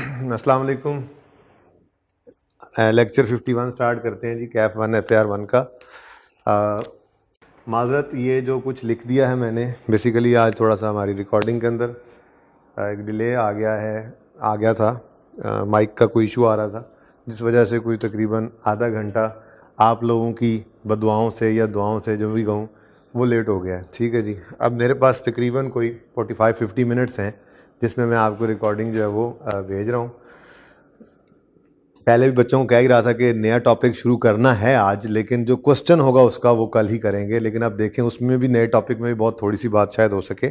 अस्सलाम वालेकुम। Lecture 51 start करते हैं जी, कैफ 1 FAR 1 का। माजरत ये जो कुछ लिख दिया है मैंने, बेसिकली आज थोड़ा सा हमारी रिकॉर्डिंग के अंदर एक डिले आ गया था। माइक का कोई इशू आ रहा था, जिस वजह से कोई तकरीबन आधा घंटा आप लोगों की बदुआओं से या दुआओं से जो भी कहूँ वो लेट हो गया है। ठीक है जी, अब मेरे पास तकरीबन कोई 45-50 मिनट्स हैं जिसमें मैं आपको रिकॉर्डिंग जो है वो भेज रहा हूँ। पहले भी बच्चों को कह ही रहा था कि नया टॉपिक शुरू करना है आज, लेकिन जो क्वेश्चन होगा उसका वो कल ही करेंगे। लेकिन अब देखें उसमें भी नए टॉपिक में भी बहुत थोड़ी सी बात शायद हो सके,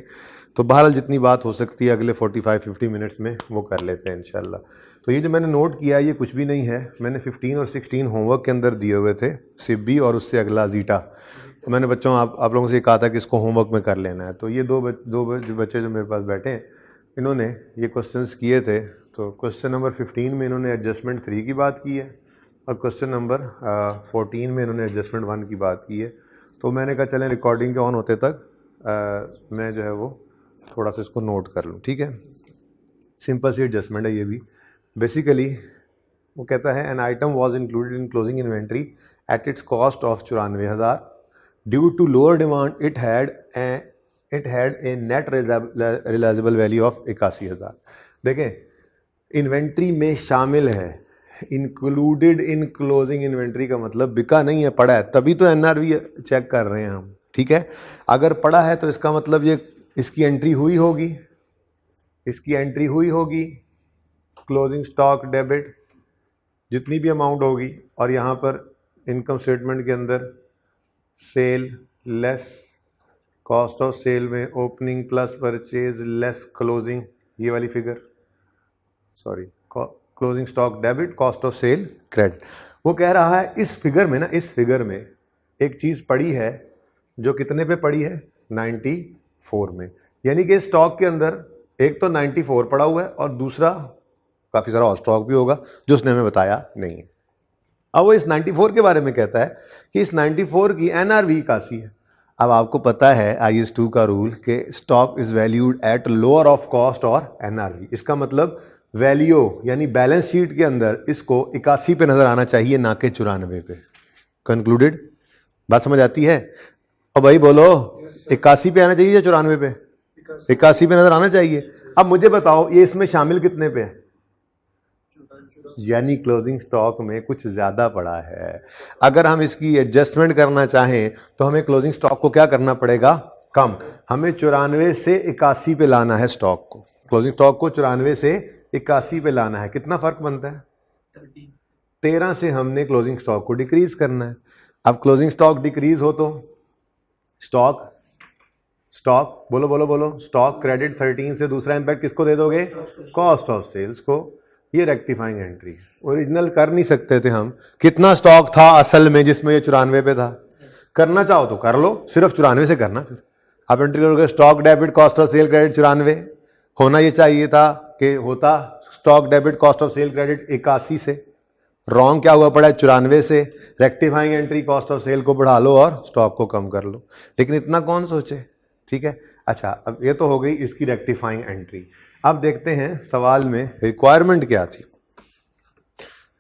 तो बहरहाल जितनी बात हो सकती है अगले 45-50 मिनट्स में वो कर लेते हैं इंशाल्लाह। तो ये जो मैंने नोट किया ये कुछ भी नहीं है, मैंने 15 और 16 होमवर्क के अंदर दिए हुए थे, सिब्बी और उससे अगला जीटा। तो मैंने बच्चों आप लोगों से कहा था कि इसको होमवर्क में कर लेना है। तो ये दो बच्चे जो मेरे पास बैठे हैं इन्होंने ये क्वेश्चंस किए थे। तो क्वेश्चन नंबर 15 में इन्होंने एडजस्टमेंट 3 की बात की है और क्वेश्चन नंबर 14 में इन्होंने एडजस्टमेंट 1 की बात की है। तो मैंने कहा चलें रिकॉर्डिंग के ऑन होते तक मैं जो है वो थोड़ा सा इसको नोट कर लूँ। ठीक है, सिंपल सी एडजस्टमेंट है ये भी। बेसिकली वो कहता है an item was included in closing inventory at its cost of 94,000। Due to lower demand it had a net realisable value of 81,000। देखें, इन्वेंट्री में शामिल है, इंक्लूडेड इन क्लोजिंग इन्वेंट्री का मतलब बिका नहीं है, पड़ा है, तभी तो NRV चेक कर रहे हैं हम। ठीक है, अगर पड़ा है तो इसका मतलब ये इसकी एंट्री हुई होगी, क्लोजिंग स्टॉक डेबिट जितनी भी अमाउंट होगी, और यहाँ पर इनकम स्टेटमेंट के अंदर sale less cost of sale में opening plus purchase less closing, ये वाली figure, sorry, closing stock debit cost of sale credit. वो कह रहा है इस फिगर में एक चीज़ पड़ी है जो कितने पे पड़ी है, 94 में। यानी कि स्टॉक के अंदर एक तो 94 पड़ा हुआ है और दूसरा काफ़ी सारा और स्टॉक भी होगा जो उसने हमें बताया नहीं है। अब वो इस 94 के बारे में कहता है कि इस 94 की NRV 81 है। अब आपको पता है IS 2 का रूल कि stock is valued at lower of cost और NRV। इसका मतलब वैल्यू यानी बैलेंस शीट के अंदर इसको 81 पे नजर आना चाहिए, ना कि 94 पे। कंक्लूडेड? बात समझ आती है? और भाई बोलो, 81 पे आना चाहिए या 94 पे? 81 पे नजर आना चाहिए। अब मुझे बताओ ये इसमें शामिल कितने पे है? यानी क्लोजिंग स्टॉक में कुछ ज्यादा पड़ा है। अगर हम इसकी एडजस्टमेंट करना चाहें तो हमें क्लोजिंग स्टॉक को क्या करना पड़ेगा, कम। हमें 94 से 81 पे लाना है स्टॉक को, क्लोजिंग स्टॉक को 94 से 81 पे लाना है। कितना फर्क बनता है? 13 से हमने क्लोजिंग स्टॉक को डिक्रीज करना है। अब क्लोजिंग स्टॉक डिक्रीज हो तो स्टॉक बोलो स्टॉक क्रेडिट 13 से दूसरा इंपैक्ट किसको दे दोगे, कॉस्ट ऑफ सेल्स को। ये रेक्टिफाइंग एंट्री ओरिजिनल कर नहीं सकते थे हम। कितना स्टॉक था असल में जिसमें ये 94 पे था? करना चाहो तो कर लो, सिर्फ 94 से करना। फिर आप एंट्री करोगे stock debit cost of sale credit 94, होना ये चाहिए था कि होता stock debit cost of sale credit 81 से। रॉन्ग क्या हुआ पड़ा है, 94 से। Rectifying entry cost of sale को बढ़ा लो और स्टॉक को कम कर लो, लेकिन इतना कौन सोचे। ठीक है, अच्छा, अब ये तो हो गई इसकी रेक्टिफाइंग एंट्री। अब देखते हैं सवाल में रिक्वायरमेंट क्या थी।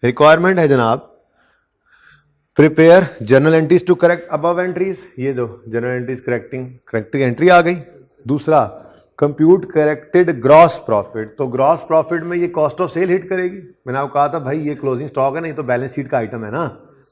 रिक्वायरमेंट है जनाब, prepare journal entries to correct above entries. ये जो जर्नल एंट्रीज करेक्टिंग एंट्री आ गई। दूसरा, कंप्यूट करेक्टेड ग्रॉस प्रॉफिट। तो ग्रॉस प्रॉफिट में ये कॉस्ट ऑफ सेल हिट करेगी। मैंने आपको कहा था भाई ये क्लोजिंग स्टॉक है, नहीं तो बैलेंस शीट का आइटम है ना,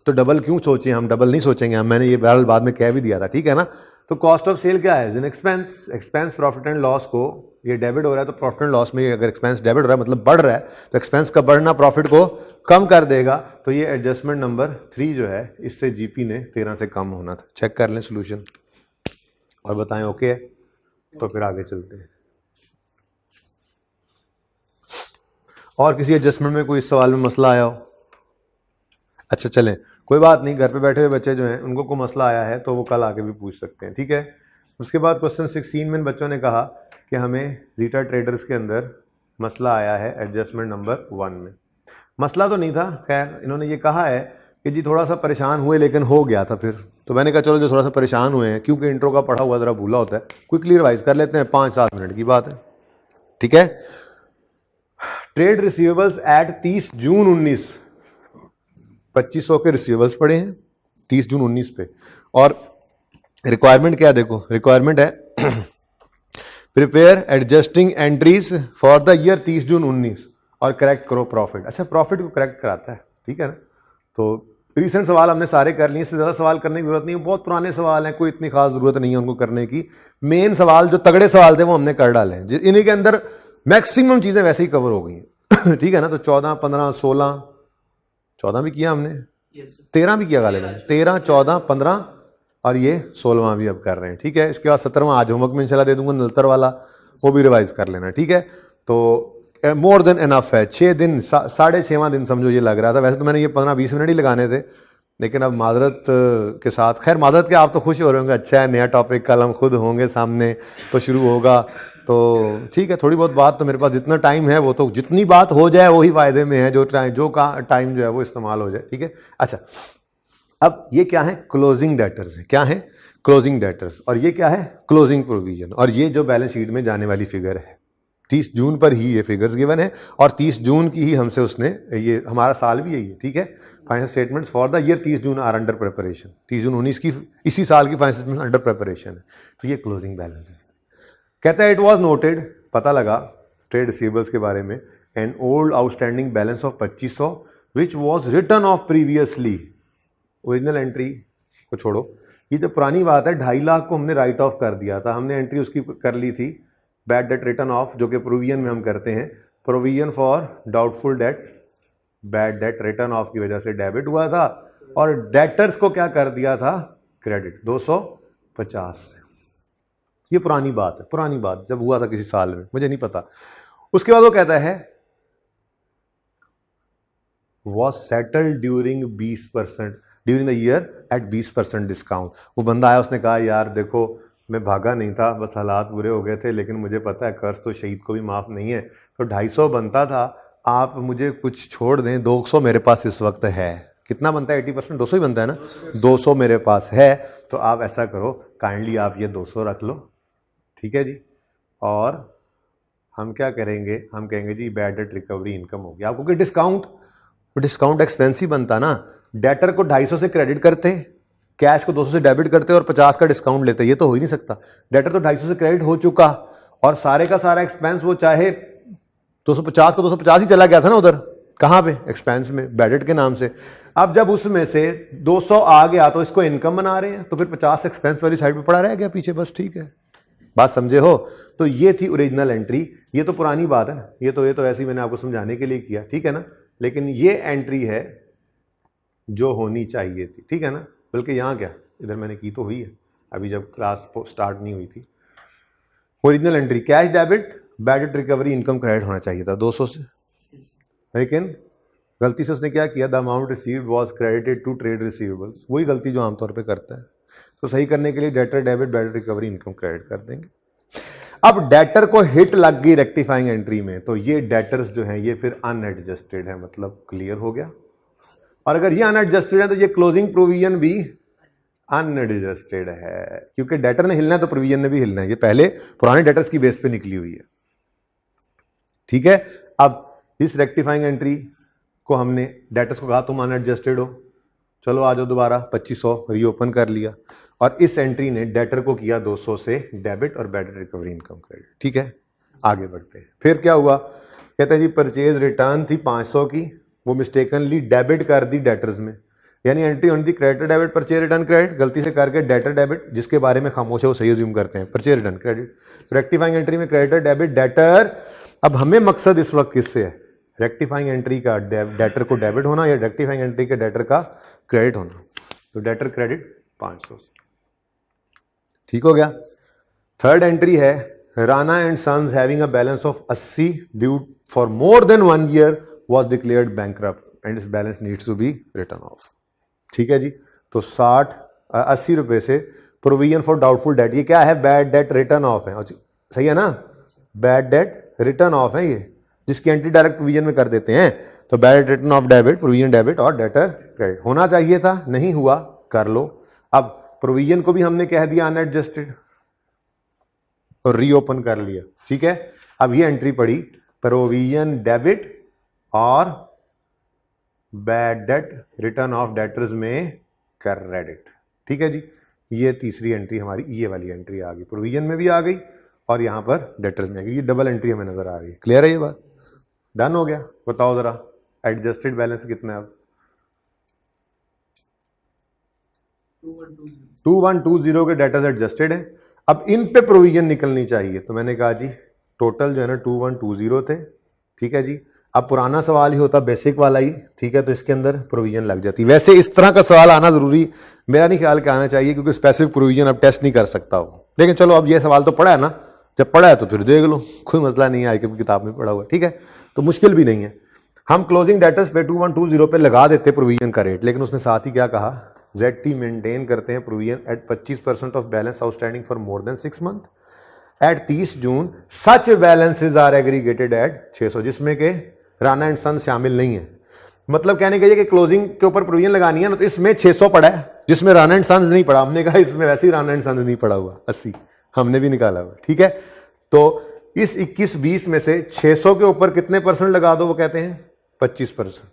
तो डबल क्यों सोचें, हम डबल नहीं सोचेंगे हम। मैंने ये बहरहाल बाद में कह भी दिया था, ठीक है ना। तो कॉस्ट ऑफ सेल क्या है, एक्सपेंस प्रॉफिट एंड लॉस को, ये डेबिट हो रहा है तो प्रॉफिट एंड लॉस में अगर एक्सपेंस डेबिट हो रहा है मतलब बढ़ रहा है, तो एक्सपेंस का बढ़ना प्रॉफिट को कम कर देगा। तो ये एडजस्टमेंट नंबर 3 जो है इससे GP ने 13 से कम होना था। चेक कर लें सोल्यूशन और बताएं ओके है, तो फिर आगे चलते हैं। और किसी एडजस्टमेंट में कोई इस सवाल में मसला आया हो? अच्छा चलें, कोई बात नहीं, घर पे बैठे हुए बच्चे जो हैं उनको कोई मसला आया है तो वो कल आके भी पूछ सकते हैं। ठीक है, उसके बाद क्वेश्चन 16 में बच्चों ने कहा कि हमें जीटा ट्रेडर्स के अंदर मसला आया है एडजस्टमेंट नंबर 1 में। मसला तो नहीं था, खैर इन्होंने ये कहा है कि जी थोड़ा सा परेशान हुए लेकिन हो गया था फिर। तो मैंने कहा चलो जो थोड़ा सा परेशान हुए हैं, क्योंकि इंट्रो का पढ़ा हुआ ज़रा भूला होता है, क्विकली रिवाइज कर लेते हैं, 5-7 मिनट की बात है। ठीक है, ट्रेड रिसीवेबल्स एट 30 जून 19, 2500 के रिसीवेबल्स पड़े हैं 30 जून 19 पे। और रिक्वायरमेंट क्या देखो, रिक्वायरमेंट है prepare adjusting entries for the year 30 जून 19 और करेक्ट करो प्रॉफिट। अच्छा, प्रॉफिट को करेक्ट कराता है, ठीक है ना। तो रिसेंट सवाल हमने सारे कर लिए, इससे ज़्यादा सवाल करने की जरूरत नहीं है, बहुत पुराने सवाल हैं, कोई इतनी खास जरूरत नहीं है उनको करने की। मेन सवाल जो तगड़े सवाल थे वो हमने कर डाले हैं, इन्हीं के अंदर मैक्सिमम चीज़ें वैसे ही कवर हो गई हैं ठीक है ना। तो 14, 15, 16, 14 भी किया हमने, 13 भी किया गालिब, 13, 14, 15 और ये 16वां भी अब कर रहे हैं, ठीक है। इसके बाद 17वां आज होमवर्क में इंशाल्लाह दे दूंगा नलतर वाला, वो भी रिवाइज कर लेना, ठीक है। तो मोर देन एनफ है, 6 दिन, 6.5वां दिन समझो ये लग रहा था। वैसे तो मैंने ये 15-20 मिनट ही लगाने थे, लेकिन अब माजरत के साथ, खैर माजरत के आप तो खुश हो रहे होंगे, अच्छा है नया टॉपिक, कल हम खुद होंगे सामने तो शुरू होगा, तो ठीक है। थोड़ी बहुत बात तो मेरे पास जितना टाइम है वो तो जितनी बात हो जाए वही फायदे में है, जो टाइम जो है वो इस्तेमाल हो जाए, ठीक है। अच्छा, अब ये क्या है, क्लोजिंग डेटर्स है, क्या है क्लोजिंग डेटर्स, और ये क्या है क्लोजिंग प्रोविजन। और ये जो बैलेंस शीट में जाने वाली फिगर है 30 जून पर ही ये फिगर्स गिवन है, और 30 जून की ही हमसे उसने, ये हमारा साल भी यही है, ठीक है। Financial statements for the year 30 June are under preparation, 30 जून 19 की इसी साल की फाइनेंशियल स्टेटमेंट अंडर प्रिपरेशन है। तो ये क्लोजिंग बैलेंस कहता है, इट वॉज नोटेड, पता लगा ट्रेड रिसीवेबल्स के बारे में, an old outstanding balance of 2500 which was return of previously. Original entry को छोड़ो, ये जो पुरानी बात है 2.5 लाख को हमने राइट ऑफ कर दिया था, हमने एंट्री उसकी कर ली थी बैड डेट रिटर्न ऑफ, जो कि प्रोविजन में हम करते हैं, provision for doubtful debt, bad debt return of की वजह से डेबिट हुआ था, और डेटर्स को क्या कर दिया था, क्रेडिट 250 से। ये पुरानी बात है, पुरानी बात जब हुआ था किसी साल में, मुझे नहीं पता। उसके बाद वो कहता है was settled during 20% during the year at 20% discount. वो बंदा आया, उसने कहा यार देखो मैं भागा नहीं था, बस हालात बुरे हो गए थे, लेकिन मुझे पता है कर्ज तो शहीद को भी माफ़ नहीं है, तो 250 बनता था, आप मुझे कुछ छोड़ दें, 200 मेरे पास इस वक्त है। कितना बनता है 80%? 200 ही बनता है ना, 200 मेरे पास है, तो आप ऐसा करो काइंडली आप ये 200 रख लो, ठीक है जी। और हम क्या करेंगे, हम कहेंगे जी बैड डेट रिकवरी इनकम हो गया आपको, कि डिस्काउंट एक्सपेंसिव बनता ना, डेटर को 250 से क्रेडिट करते, कैश को 200 से डेबिट करते और 50 का डिस्काउंट लेते, ये तो हो ही नहीं सकता। डेटर तो 250 से क्रेडिट हो चुका, और सारे का सारा एक्सपेंस वो चाहे 250 का 250 ही चला गया था ना उधर, कहाँ पे, एक्सपेंस में, बैड डेट के नाम से। अब जब उसमें से 200 आ गया तो इसको इनकम बना रहे हैं, तो फिर 50 एक्सपेंस वाली साइड पे पड़ा रह गया पीछे, बस ठीक है, बात समझे हो। तो ये थी ओरिजिनल एंट्री, ये तो पुरानी बात है ना, ये तो ऐसे ही मैंने आपको समझाने के लिए किया, ठीक है ना। लेकिन ये एंट्री है जो होनी चाहिए थी, ठीक है ना। बल्कि यहाँ क्या, इधर मैंने की तो हुई है, अभी जब क्लास स्टार्ट नहीं हुई थी। Original entry cash debit bad debt recovery income credit होना चाहिए था 200 से, लेकिन गलती से उसने क्या किया, the amount received was credited to trade receivables, वही गलती जो आमतौर पे करता है। तो सही करने के लिए debtor debit bad debt recovery income credit कर देंगे। अब डेटर को हिट लग गई रेक्टिफाइंग एंट्री में, तो ये डेटर्स जो हैं ये फिर अनएडजस्टेड है, मतलब क्लियर हो गया। और अगर ये अनएडजस्टेड है तो ये क्लोजिंग प्रोविजन भी अनएडजस्टेड है, क्योंकि डेटर ने हिलना है तो प्रोविजन ने भी हिलना है, ये पहले पुराने डेटर्स की बेस पे निकली हुई है, ठीक है। अब इस रेक्टिफाइंग एंट्री को हमने डेटर्स को कहा तुम अनएडजस्टेड हो, चलो आ जाओ दोबारा, 2500 रीओपन कर लिया, और इस एंट्री ने डेटर को किया 200 से डेबिट और bad debt recovery income credit, ठीक है। आगे बढ़ते हैं, फिर क्या हुआ, कहते हैं जी परचेज रिटर्न थी 500 की, वो मिस्टेकनली डेबिट कर दी डेटर्स में, यानी entry on the creditor debit purchase return credit, गलती से करके डेटर डेबिट, जिसके बारे में खामोश है वो सही अज्यूम करते हैं, purchase return credit. Rectifying entry में क्रेडिटर डेबिट डेटर, अब हमें मकसद इस वक्त किससे है, रेक्टिफाइंग एंट्री का डेटर को डेबिट होना या रेक्टिफाइंग एंट्री के डेटर का क्रेडिट होना, तो डेटर क्रेडिट 500 से, ठीक हो गया। थर्ड एंट्री है Rana and sons having a balance of 80 due for more than 1 year was declared bankrupt and its balance needs to be written off, ठीक है जी। तो 80 रुपए से प्रोविजन फॉर डाउटफुल डेट, ये क्या है, बैड डेट रिटर्न ऑफ है, सही है ना, बैड डेट रिटर्न ऑफ है ये, जिसकी एंट्री डायरेक्ट प्रोविजन में कर देते हैं। तो bad debt return of debit, provision debit और डेटर क्रेडिट होना चाहिए था, नहीं हुआ, कर लो। अब प्रोविजन को भी हमने कह दिया अनएडजस्टेड और रीओपन कर लिया, ठीक है। अब ये एंट्री पड़ी प्रोविजन डेबिट और bad debt return of debtors में क्रेडिट। ठीक है जी, ये तीसरी एंट्री हमारी ये वाली एंट्री आ गई, प्रोविजन में भी आ गई और यहां पर डेटर्स में आ गई, ये डबल एंट्री हमें नजर आ रही है। क्लियर है ये बात? डन हो गया। बताओ जरा एडजस्टेड बैलेंस कितना है अब? 2120 के डेटर्स एडजस्टेड है। अब इन पे प्रोविजन निकलनी चाहिए, तो मैंने कहा जी टोटल जो है ना 2120 थे। ठीक है जी, अब पुराना सवाल ही होता बेसिक वाला ही, ठीक है, तो इसके अंदर प्रोविजन लग जाती। वैसे इस तरह का सवाल आना जरूरी मेरा नहीं ख्याल के आना चाहिए, क्योंकि स्पेसिफिक प्रोविजन अब टेस्ट नहीं कर सकता हो। लेकिन चलो अब ये सवाल तो पढ़ा है ना, जब पढ़ा है तो फिर देख लो, कोई मसला नहीं है, क्योंकि किताब में पढ़ा हुआ है। ठीक है, तो मुश्किल भी नहीं है। हम क्लोजिंग डेटर्स पे 2120 पे लगा देते प्रोविजन का रेट, लेकिन उसने साथ ही क्या कहा, ZT मेंटेन करते हैं provision at 25% of balance outstanding for more than 6 month at 30 June such balances are aggregated at 600, जिसमें के राणा एंड सन शामिल नहीं है। मतलब कहने का कि क्लोजिंग के ऊपर प्रोविजन लगानी है ना, तो इसमें 600 पड़ा है, जिसमें राणा एंड सन्स नहीं पड़ा। हमने कहा इसमें वैसे ही राणा एंड सन्स नहीं पड़ा हुआ, 80 हमने भी निकाला हुआ। ठीक है, तो इस 21-20 में से 600 के ऊपर कितने परसेंट लगा दो? वो कहते हैं 25%।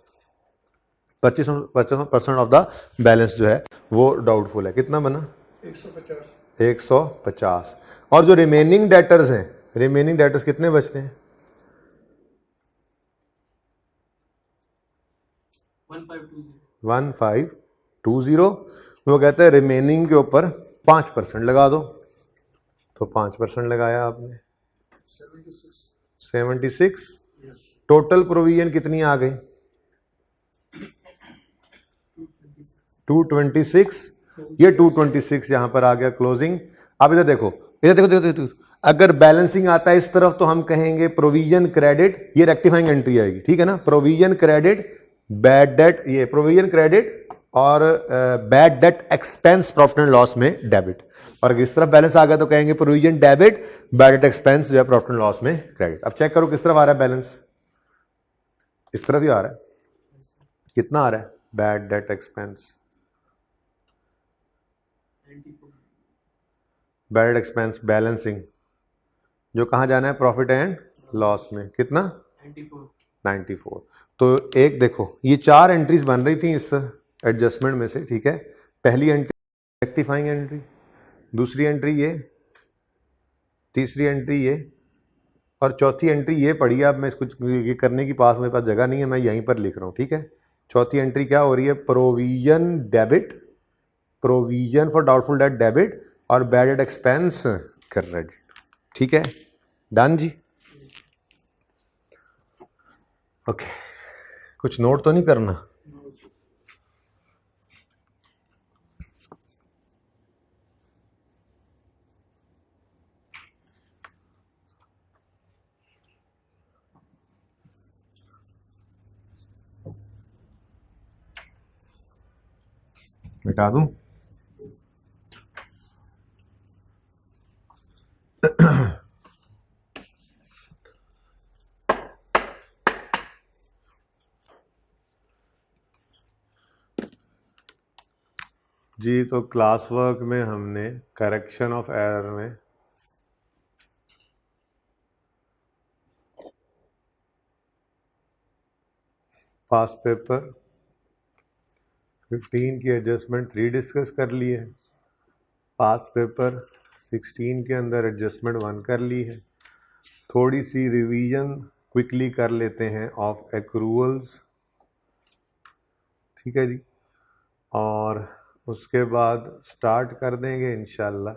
25% ऑफ द बैलेंस जो है वो डाउटफुल है। कितना बना? 150। और जो रिमेनिंग डेटर्स हैं, रिमेनिंग डेटर्स कितने बचते हैं? 1520। वो कहते हैं रिमेनिंग के ऊपर 5% लगा दो, तो 5% लगाया आपने, 76। टोटल प्रोविजन कितनी आ गई? 226। ये 226 यहां पर आ गया क्लोजिंग। अब इधर देखो, इधर देखो, देखो, देखो, देखो। अगर बैलेंसिंग आता है इस तरफ तो हम कहेंगे प्रोविजन क्रेडिट, ये रेक्टिफाइंग एंट्री आएगी। ठीक है ना, प्रोविजन क्रेडिट, बैड डेट, ये प्रोविजन क्रेडिट और bad debt expense profit and loss में डेबिट। और अगर इस तरफ बैलेंस आ गया तो कहेंगे provision debit, bad debt expense जो है प्रॉफिट एंड लॉस में क्रेडिट। अब चेक करो किस तरफ आ रहा है बैलेंस, इस तरफ ही आ रहा है। कितना आ रहा है? Bad debt expense, bad debt expense balancing, जो कहां जाना है? प्रॉफिट एंड लॉस में। कितना? 94। तो एक देखो, ये 4 एंट्रीज बन रही थी इस एडजस्टमेंट में से। ठीक है, पहली एंट्री रेक्टिफाइंग एंट्री, दूसरी एंट्री ये, तीसरी एंट्री ये, और चौथी एंट्री ये पड़ी है। अब मैं इसको ये करने की पास मेरे पास जगह नहीं है, मैं यहीं पर लिख रहा हूं। ठीक है, चौथी एंट्री क्या हो रही है? Provision debit, provision for doubtful debt debit, और बैड डेट एक्सपेंस क्रेडिट। ठीक है, डन जी। ओके, कुछ नोट तो नहीं करना? मिटा दूं? जी, तो क्लास वर्क में हमने करेक्शन ऑफ एरर में पास्ट पेपर 15 की एडजस्टमेंट 3 डिस्कस कर ली है, पास्ट पेपर 16 के अंदर एडजस्टमेंट 1 कर ली है। थोड़ी सी रिवीजन क्विकली कर लेते हैं ऑफ एक्रूअल्स। ठीक है जी, और उसके बाद स्टार्ट कर देंगे इंशाल्लाह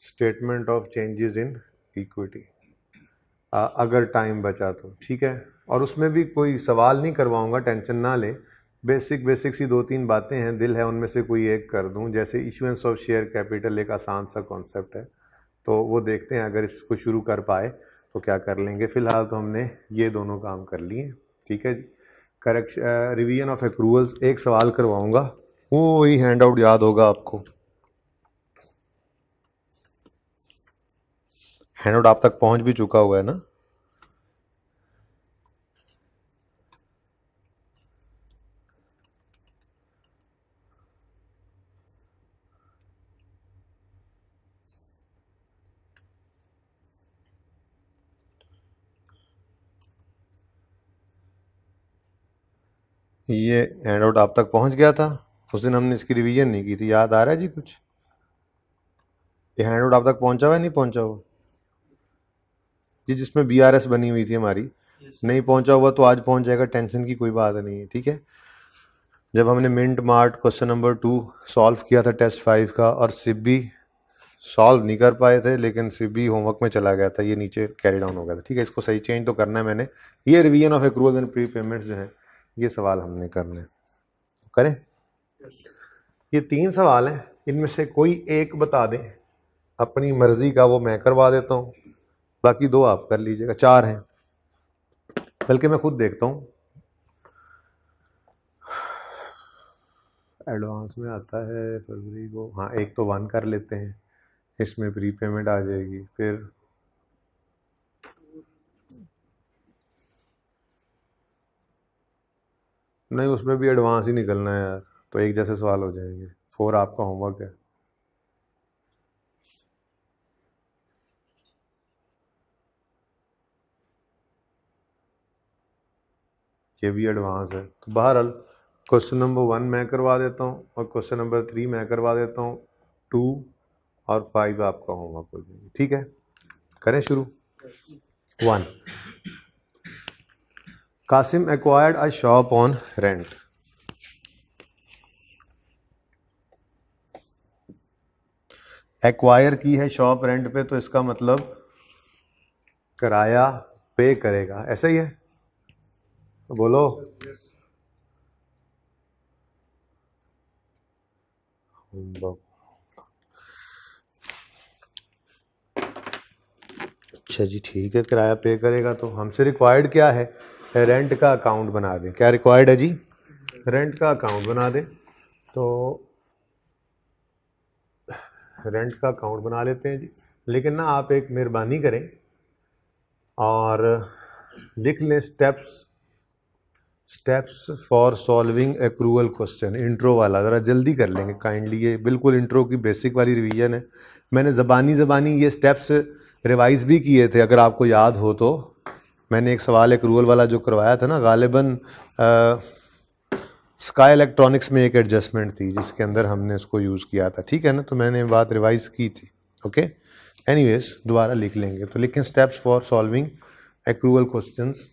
statement of changes in equity, अगर टाइम बचा तो। ठीक है, और उसमें भी कोई सवाल नहीं करवाऊंगा, टेंशन ना लें। बेसिक सी 2-3 बातें हैं, दिल है उनमें से कोई एक कर दूं। जैसे इशुएंस ऑफ शेयर कैपिटल एक आसान सा कॉन्सेप्ट है, तो वो देखते हैं, अगर इसको शुरू कर पाए तो क्या कर लेंगे। फिलहाल तो हमने ये दोनों काम कर लिए। ठीक है जी, करेक्शन रिवीजन ऑफ एक्रूवल्स एक सवाल करवाऊंगा, वो ही हैंड आउट याद होगा आपको। हैंड आउट आप तक पहुंच भी चुका हुआ है ना? ये हैंड आउट आप तक पहुंच गया था, उस दिन हमने इसकी रिवीजन नहीं की थी, याद आ रहा है जी कुछ? ये हैंड आउट आप तक पहुंचा हुआ है नहीं पहुंचा हुआ जी? जिसमें BRS बनी हुई थी हमारी, नहीं पहुंचा हुआ तो आज पहुंच जाएगा, टेंशन की कोई बात नहीं है, ठीक है। जब हमने Mint Mart question number 2 solve किया था टेस्ट 5 का, और सिब्बी सॉल्व नहीं कर पाए थे, लेकिन सिब्बी होमवर्क में चला गया था, ये नीचे कैरी डाउन हो गया था, ठीक है। इसको सही चेंज तो करना है मैंने। ये revision of accrual and pre payments जो है, ये सवाल हमने करने हैं, करें। ये 3 सवाल हैं, इनमें से कोई एक बता दें, अपनी मर्जी का, वो मैं करवा देता हूँ, बाकी 2 आप कर लीजिएगा। 4 हैं, बल्कि मैं खुद देखता हूँ। एडवांस में आता है फरवरी को, हाँ एक तो 1 कर लेते हैं, इसमें प्री पेमेंट आ जाएगी, फिर नहीं उसमें भी एडवांस ही निकलना है यार, तो एक जैसे सवाल हो जाएंगे। 4 आपका होमवर्क है। ये भी एडवांस है, तो बहरहाल क्वेश्चन नंबर 1 मैं करवा देता हूँ, और क्वेश्चन नंबर 3 मैं करवा देता हूँ, 2 और 5 आपका होमवर्क हो जाएगी, ठीक है। करें शुरू। 1, Qasim acquired a shop on rent. Acquire की है शॉप रेंट पे, तो इसका मतलब किराया पे करेगा, ऐसा ही है, तो बोलो। अच्छा जी ठीक है, किराया पे करेगा, तो हमसे रिक्वायर्ड क्या है, रेंट का अकाउंट बना दें। क्या रिक्वायर्ड है जी? रेंट का अकाउंट बना दें। तो रेंट का अकाउंट बना लेते हैं जी, लेकिन ना आप एक मेहरबानी करें और लिख लें steps for solving accrual question, intro वाला, ज़रा जल्दी कर लेंगे काइंडली, ये बिल्कुल इंट्रो की बेसिक वाली रिवीजन है। मैंने ज़बानी ये स्टेप्स रिवाइज भी किए थे, अगर आपको याद हो तो। मैंने एक सवाल एक्रूअल वाला जो करवाया था ना, गालिबन स्काई इलेक्ट्रॉनिक्स में एक एडजस्टमेंट थी जिसके अंदर हमने उसको यूज़ किया था, ठीक है ना, तो मैंने बात रिवाइज की थी, ओके। एनीवेज दोबारा लिख लेंगे, तो लिखें steps for solving accrual questions.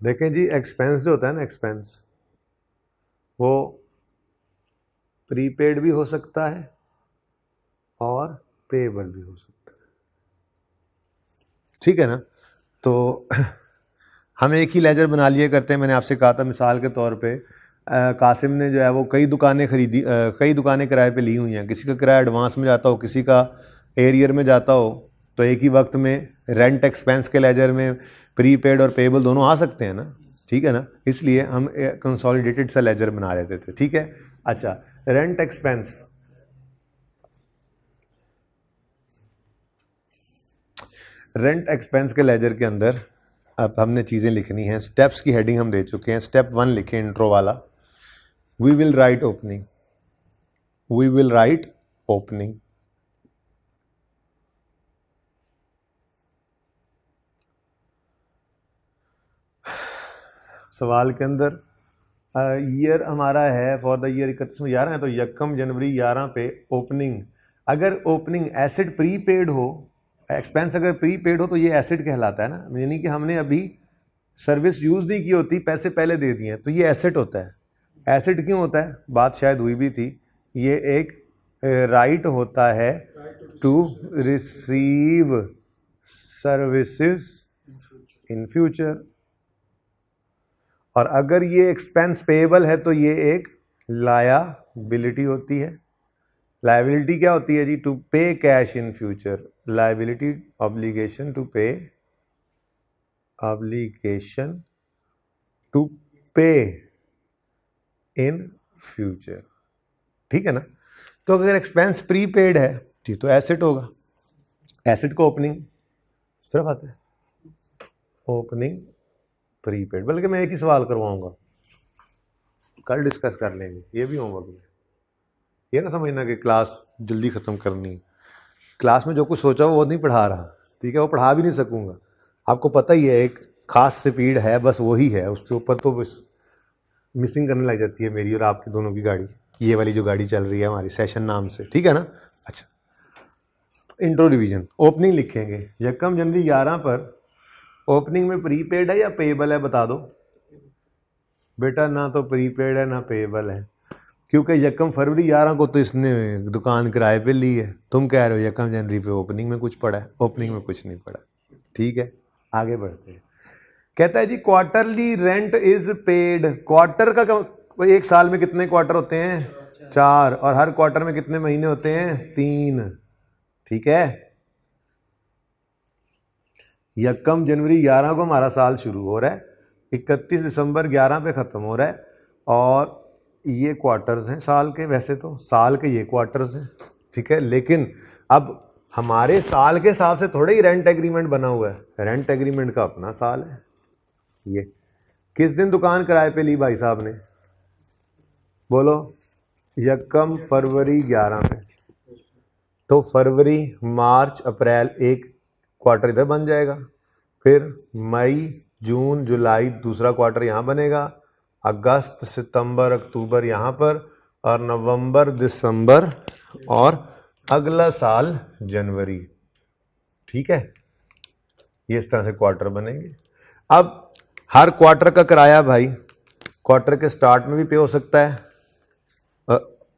देखें जी, एक्सपेंस जो होता है ना, एक्सपेंस वो प्रीपेड भी हो सकता है और पेएबल भी हो सकता है, ठीक है ना। तो हम एक ही लेजर बना लिए करते हैं। मैंने आपसे कहा था मिसाल के तौर पे कासिम ने जो है वो कई दुकानें खरीदी, कई दुकानें किराए पे ली हुई हैं, किसी का किराया एडवांस में जाता हो, किसी का एरियर में जाता हो, तो एक ही वक्त में रेंट एक्सपेंस के लेजर में प्रीपेड और पेएबल दोनों आ सकते हैं ना, ठीक है ना। इसलिए हम कंसोलिडेटेड सा लेजर बना लेते थे, ठीक है। अच्छा, रेंट एक्सपेंस, रेंट एक्सपेंस के लेजर के अंदर अब हमने चीज़ें लिखनी हैं। स्टेप्स की हेडिंग हम दे चुके हैं। स्टेप 1 लिखें इंट्रो वाला, we will write opening, we will write opening. सवाल के अंदर ईयर हमारा है फॉर द ईयर 31/11 है, तो 1 जनवरी 11 पे ओपनिंग। अगर ओपनिंग एसेट प्रीपेड हो, एक्सपेंस अगर प्रीपेड हो, तो ये एसेट कहलाता है ना, यानी कि हमने अभी सर्विस यूज़ नहीं की होती, पैसे पहले दे दिए, तो ये एसेट होता है। एसेट क्यों होता है, बात शायद हुई भी थी, ये एक राइट होता है to receive services in future. और अगर ये एक्सपेंस पेएबल है तो ये एक लायबिलिटी होती है। लायबिलिटी क्या होती है जी? To pay cash in future. Liability obligation to pay, obligation to pay in future, ठीक है ना। तो अगर एक्सपेंस प्रीपेड है जी तो एसेट होगा। एसेट को ओपनिंग इस तरफ आता है, ओपनिंग प्रीपेड। बल्कि मैं एक ही सवाल करवाऊंगा, कल डिस्कस कर लेंगे, ये भी होमवर्क में। ये ना समझना कि क्लास जल्दी ख़त्म करनी है। क्लास में जो कुछ सोचा वो नहीं पढ़ा रहा, ठीक है, वो पढ़ा भी नहीं सकूंगा। आपको पता ही है एक खास स्पीड है, बस वही है, उसके ऊपर तो बस मिसिंग करने लग जाती है मेरी और आपकी दोनों की गाड़ी, ये वाली जो गाड़ी चल रही है हमारी सेशन नाम से, ठीक है ना। अच्छा, इंट्रो रिवीजन। ओपनिंग लिखेंगे, यकम जनवरी 11 पर ओपनिंग में प्रीपेड है या पेएबल है, बता दो बेटा। ना तो प्रीपेड है ना पेएबल है, क्योंकि यकम फरवरी 11 को तो इसने दुकान किराए पे ली है। तुम कह रहे हो यकम जनवरी पे ओपनिंग में कुछ पड़ा है, ओपनिंग में कुछ नहीं पड़ा। ठीक है, आगे बढ़ते हैं। कहता है जी quarterly rent is paid. Quarter का एक साल में कितने क्वार्टर होते हैं? 4। और हर क्वार्टर में कितने महीने होते हैं? 3। ठीक है, यकम जनवरी 11 को हमारा साल शुरू हो रहा है, 31 दिसंबर 11 पे ख़त्म हो रहा है, और ये क्वार्टर्स हैं साल के, वैसे तो साल के ये क्वार्टर्स हैं, ठीक है। लेकिन अब हमारे साल के हिसाब से थोड़ा ही रेंट एग्रीमेंट बना हुआ है, रेंट एग्रीमेंट का अपना साल है। ये किस दिन दुकान किराए पे ली भाई साहब ने? बोलो। यकम फरवरी 11 में, तो फरवरी मार्च अप्रैल एक क्वार्टर इधर बन जाएगा, फिर मई जून जुलाई दूसरा क्वार्टर यहाँ बनेगा, अगस्त सितंबर अक्टूबर यहाँ पर, और नवंबर दिसंबर, और अगला साल जनवरी। ठीक है, ये इस तरह से क्वार्टर बनेंगे। अब हर क्वार्टर का किराया भाई क्वार्टर के स्टार्ट में भी पे हो सकता है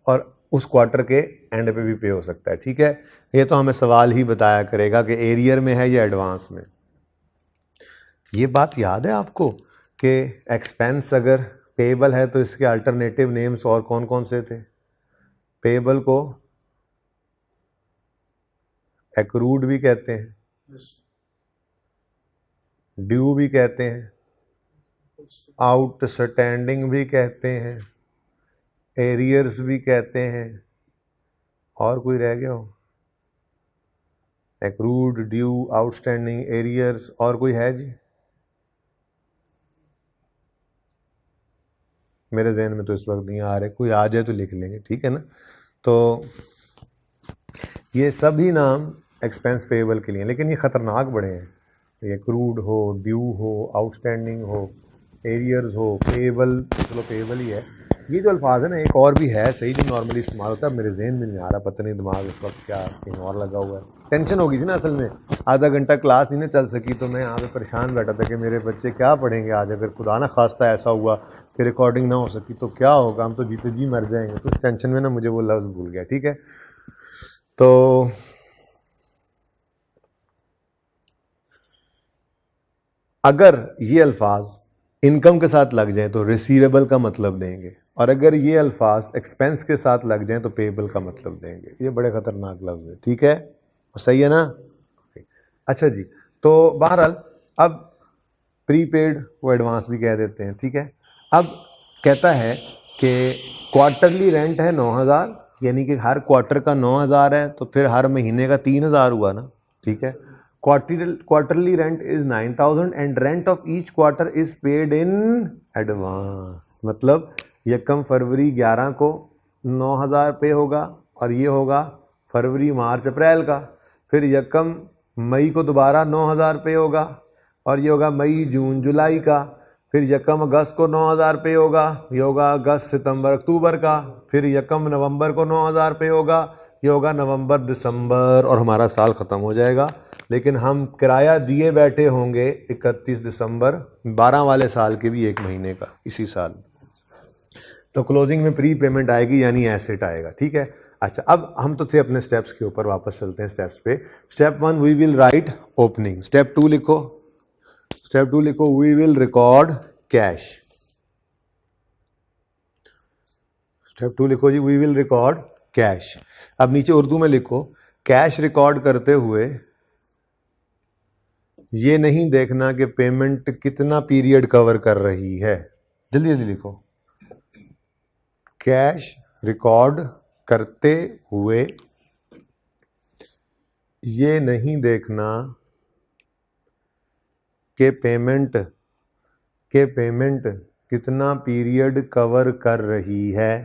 और उस क्वार्टर के एंड पे भी पे हो सकता है। ठीक है, ये तो हमें सवाल ही बताया करेगा कि एरियर में है या एडवांस में। ये बात याद है आपको कि एक्सपेंस अगर पेएबल है तो इसके अल्टरनेटिव नेम्स और कौन कौन से थे? पेएबल को एक्रूड भी कहते हैं, ड्यू भी कहते हैं, आउटस्टैंडिंग भी कहते हैं, एरियर्स भी कहते हैं, और कोई रह गया हो? एक्रूड, ड्यू, आउटस्टैंडिंग, एरियर्स, और कोई है जी? मेरे जहन में तो इस वक्त नहीं आ रहे, कोई आ जाए तो लिख लेंगे, ठीक है ना। तो ये सभी नाम एक्सपेंस पेएबल के लिए, लेकिन ये खतरनाक बड़े हैं। ये क्रूड हो, ड्यू हो, आउटस्टैंडिंग हो, एरियर्स हो, पेएबल, चलो पेएबल ही है। ये जो अल्फाज है ना, एक और भी है सही जो नॉर्मली इस्तेमाल होता है, मेरे जहन में नहीं आ रहा, पता नहीं दिमाग इस वक्त क्या कहीं और लगा हुआ है। टेंशन हो गई थी ना असल में, आधा घंटा क्लास नहीं ना चल सकी, तो मैं यहाँ पे परेशान बैठा था कि मेरे बच्चे क्या पढ़ेंगे आज, अगर खुदा ना खास्ता ऐसा हुआ कि रिकॉर्डिंग ना हो सकी तो क्या होगा, हम तो जीते जी मर जाएंगे। तो उस टेंशन में ना मुझे वो लफ्ज़ भूल गया। ठीक है, तो अगर ये अल्फाज इनकम के साथ लग जाएं तो रिसीवेबल का मतलब देंगे, और अगर ये अल्फाज एक्सपेंस के साथ लग जाएं तो पेएबल का मतलब देंगे। ये बड़े खतरनाक लफ्ज़ है, ठीक है, सही है ना। अच्छा जी, तो बहरहाल अब प्रीपेड वो एडवांस भी कह देते हैं, ठीक है। अब कहता है कि क्वार्टरली रेंट है 9,000, यानी कि हर क्वार्टर का 9,000 है, तो फिर हर महीने का 3,000 हुआ ना, ठीक है। Quarterly rent is 9,000 and rent of each quarter is paid in advance. मतलब यकम फरवरी 11 को 9,000 पे होगा, और ये होगा फरवरी मार्च अप्रैल का। फिर यकम मई को दोबारा 9,000 पे होगा, और ये होगा मई जून जुलाई का। फिर यकम अगस्त को 9,000 पे होगा, ये होगा अगस्त सितंबर अक्टूबर का। फिर यकम नवंबर को 9,000 पे होगा, ये होगा नवंबर दिसंबर, और हमारा साल ख़त्म हो जाएगा। लेकिन हम किराया दिए बैठे होंगे 31 दिसंबर 12 वाले साल के भी 1 महीने का इसी साल, तो क्लोजिंग में प्री पेमेंट आएगी, यानी एसेट आएगा। ठीक है, अच्छा अब हम तो थे अपने स्टेप्स के ऊपर, वापस चलते हैं स्टेप्स पे। Step 1 we will write opening. Step 2 लिखो, स्टेप 2 लिखो we will record cash. Step 2 लिखो जी वी विल रिकॉर्ड कैश। अब नीचे उर्दू में लिखो, कैश रिकॉर्ड करते हुए ये नहीं देखना कि पेमेंट कितना पीरियड कवर कर रही है। जल्दी जल्दी लिखो, कैश रिकॉर्ड करते हुए ये नहीं देखना कि पेमेंट कितना पीरियड कवर कर रही है।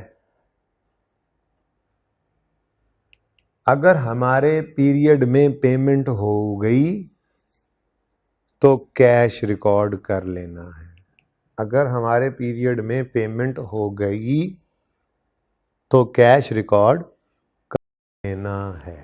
अगर हमारे पीरियड में पेमेंट हो गई तो कैश रिकॉर्ड कर लेना है। अगर हमारे पीरियड में पेमेंट हो गई तो कैश रिकॉर्ड कर लेना है।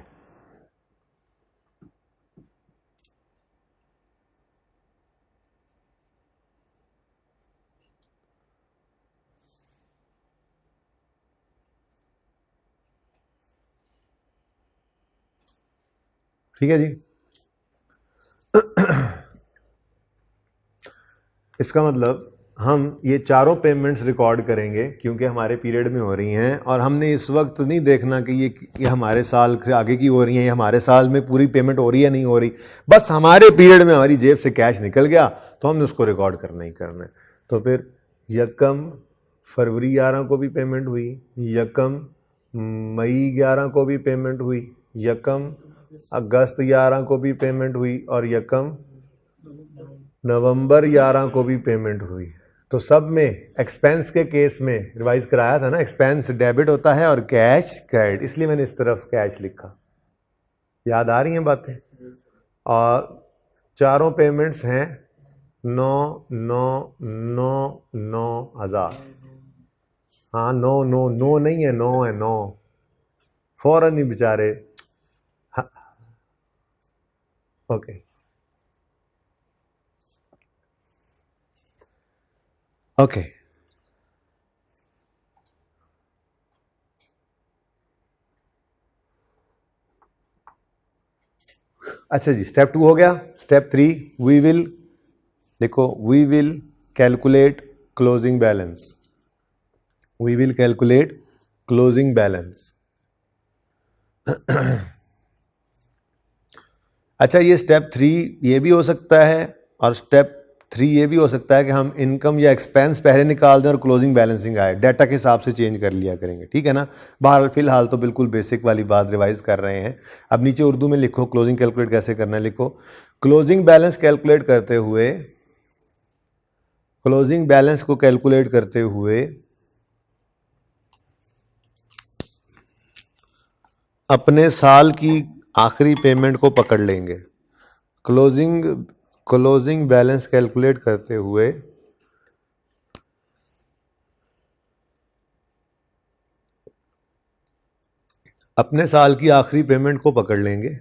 ठीक है जी। इसका मतलब हम ये चारों पेमेंट्स रिकॉर्ड करेंगे क्योंकि हमारे पीरियड में हो रही हैं, और हमने इस वक्त नहीं देखना कि ये हमारे साल से आगे की हो रही हैं, ये हमारे साल में पूरी पेमेंट हो रही है नहीं हो रही। बस हमारे पीरियड में हमारी जेब से कैश निकल गया तो हमने उसको रिकॉर्ड करना ही करना है। तो फिर यकम फरवरी 11 को भी पेमेंट हुई, यकम मई 11 को भी पेमेंट हुई, यकम अगस्त 11 को भी पेमेंट हुई, और यकम नवंबर 11 को भी पेमेंट हुई। तो सब में एक्सपेंस के केस में रिवाइज कराया था ना, एक्सपेंस डेबिट होता है और कैश क्रेडिट, इसलिए मैंने इस तरफ कैश लिखा। याद आ रही हैं बातें? और चारों पेमेंट्स हैं 9,9,9,9,9,000। हाँ 9 नहीं है, 9 है, 9 फौरन ही बेचारे। हाँ ओके ओके। अच्छा जी, स्टेप 2 हो गया। स्टेप 3 वी विल, देखो, we will calculate closing balance. We will calculate closing balance. अच्छा, ये स्टेप 3 ये भी हो सकता है, और स्टेप 3 ये भी हो सकता है कि हम इनकम या एक्सपेंस पहले निकाल दें और क्लोजिंग बैलेंसिंग आए, डाटा के हिसाब से चेंज कर लिया करेंगे। ठीक है ना। बहरहाल फिलहाल तो बिल्कुल बेसिक वाली बात रिवाइज कर रहे हैं। अब नीचे उर्दू में लिखो क्लोजिंग कैलकुलेट कैसे करना है। लिखो क्लोजिंग बैलेंस कैलकुलेट करते हुए, क्लोजिंग बैलेंस को कैलकुलेट करते हुए अपने साल की आखिरी पेमेंट को पकड़ लेंगे। क्लोजिंग बैलेंस कैलकुलेट करते हुए अपने साल की आखिरी पेमेंट को पकड़ लेंगे।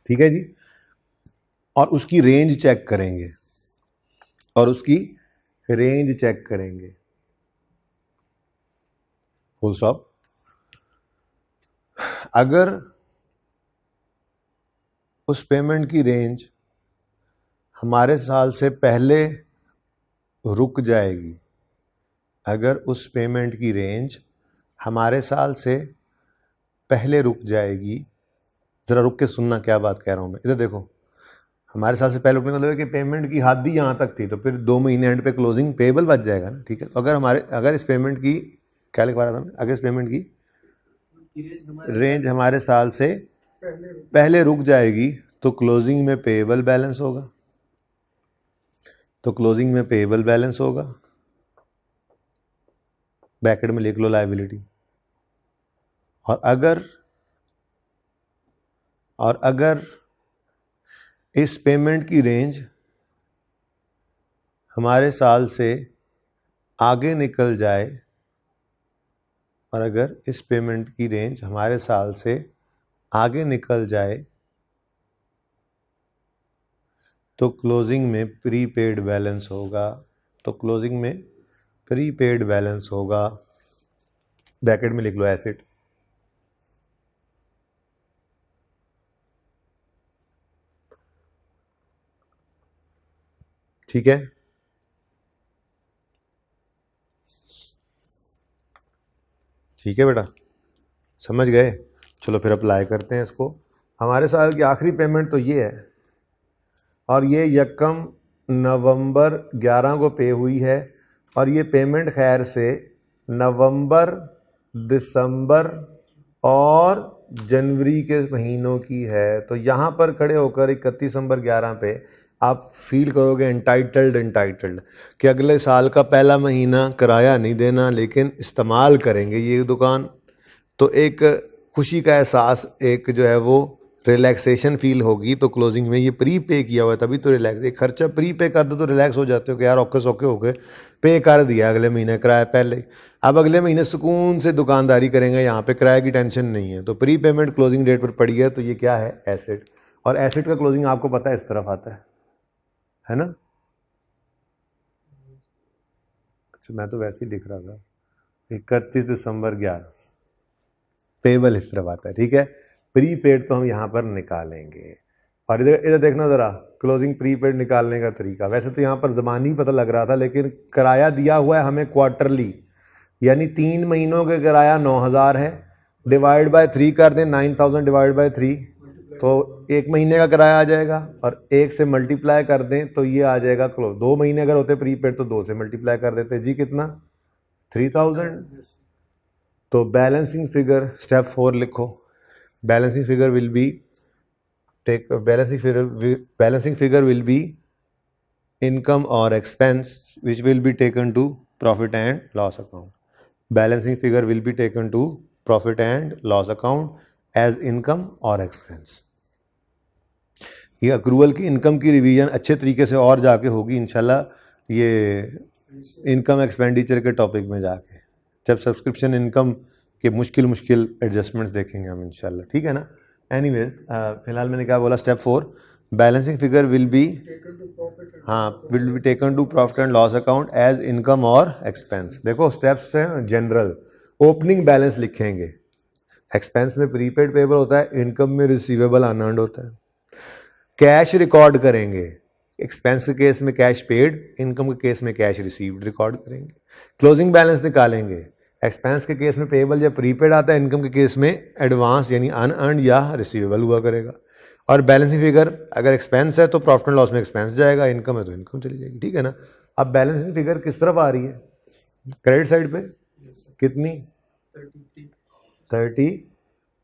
ठीक है जी। और उसकी रेंज चेक करेंगे, और उसकी रेंज चेक करेंगे। Full stop. अगर उस पेमेंट की रेंज हमारे साल से पहले रुक जाएगी, अगर उस पेमेंट की रेंज हमारे साल से पहले रुक जाएगी, ज़रा रुक के सुनना क्या बात कह रहा हूँ मैं। इधर देखो, हमारे साल से पहले रुकने का मतलब है कि पेमेंट की हद ही यहाँ तक थी, तो फिर 2 महीने एंड पे क्लोजिंग पेबल बच जाएगा ना। ठीक है। तो अगर इस पेमेंट की, क्या लिखवा रहा था मैं, अगर इस पेमेंट की रेंज हमारे साल से पहले रुक जाएगी तो क्लोजिंग में पेएबल बैलेंस होगा, तो क्लोजिंग में पेएबल बैलेंस होगा, ब्रैकेट में लिख लो लायबिलिटी। और अगर इस पेमेंट की रेंज हमारे साल से आगे निकल जाए, और अगर इस पेमेंट की रेंज हमारे साल से आगे निकल जाए तो क्लोजिंग में प्रीपेड बैलेंस होगा, तो क्लोजिंग में प्रीपेड बैलेंस होगा, ब्रैकेट में लिख लो एसेट। ठीक है। ठीक है बेटा, समझ गए। चलो फिर अप्लाई करते हैं इसको। हमारे साल की आखिरी पेमेंट तो ये है, और ये यकम नवंबर 11 को पे हुई है, और ये पेमेंट खैर से नवंबर, दिसंबर और जनवरी के महीनों की है। तो यहाँ पर खड़े होकर 31 दिसंबर 11 पे आप फील करोगे एंटाइटल्ड कि अगले साल का पहला महीना किराया नहीं देना लेकिन इस्तेमाल करेंगे ये दुकान, तो एक खुशी का एहसास, एक जो है वो रिलैक्सेशन फील होगी। तो क्लोजिंग में ये प्री पे किया हुआ है तभी तो रिलैक्स, एक खर्चा प्री पे कर दो तो रिलैक्स हो जाते हो कि यार ओके सोके हो गए, पे कर दिया अगले महीने किराया पहले ही, अब अगले महीने सुकून से दुकानदारी करेंगे, यहाँ पे किराए की टेंशन नहीं है। तो प्री पेमेंट क्लोजिंग डेट पर पड़ी है, तो ये क्या है, एसेट। और एसेट का क्लोजिंग आपको पता है इस तरफ आता है ना। अच्छा मैं तो वैसे ही लिख रहा था 31 दिसंबर 11, पेबल इस तरफ आता है, ठीक है। प्री पेड तो हम यहाँ पर निकालेंगे, और इधर इधर देखना ज़रा क्लोजिंग प्री पेड निकालने का तरीका। वैसे तो यहाँ पर ज़बानी पता लग रहा था, लेकिन किराया दिया हुआ है हमें क्वार्टरली, यानी 3 महीनों का किराया 9000 है, डिवाइड बाय 3 कर दें, 9000 डिवाइड बाय 3 तो 1 महीने का किराया आ जाएगा, और 1 से मल्टीप्लाई कर दें तो ये आ जाएगा क्लोज। 2 महीने अगर होते प्री पेड तो 2 से मल्टीप्लाई कर देते जी, कितना 3000। तो बैलेंसिंग फिगर स्टेप 4 लिखो, balancing figure will B balancing figure will B income or expense which will be taken to profit and loss account. Balancing figure will be taken to profit and loss account as income or expense. ये accrual की income की revision अच्छे तरीके से और जाके होगी इंशाल्लाह, ये इनकम एक्सपेंडिचर के टॉपिक में जाके, जब सब्सक्रिप्शन इनकम के मुश्किल एडजस्टमेंट्स देखेंगे हम इंशाल्लाह, ठीक है ना। एनीवेज फिलहाल मैंने क्या बोला, step 4 balancing figure will be will be taken to profit and loss account as income और एक्सपेंस। देखो स्टेप्स हैं जनरल, ओपनिंग बैलेंस लिखेंगे, एक्सपेंस में प्रीपेड पेबल होता है, इनकम में रिसीवेबल अनअर्न्ड होता है। कैश रिकॉर्ड करेंगे, एक्सपेंस के केस में कैश पेड, इनकम के केस में कैश रिसीव्ड रिकॉर्ड करेंगे। क्लोजिंग बैलेंस निकालेंगे, एक्सपेंस के केस में पेबल या प्रीपेड आता है, इनकम के केस में एडवांस यानी अनअर्न्ड या रिसीवेबल हुआ करेगा। और बैलेंसिंग फिगर अगर एक्सपेंस है तो प्रॉफिट एंड लॉस में एक्सपेंस जाएगा, इनकम है तो इनकम चली जाएगी, ठीक है ना। अब बैलेंसिंग फिगर किस तरफ आ रही है, क्रेडिट साइड पे, कितनी 30।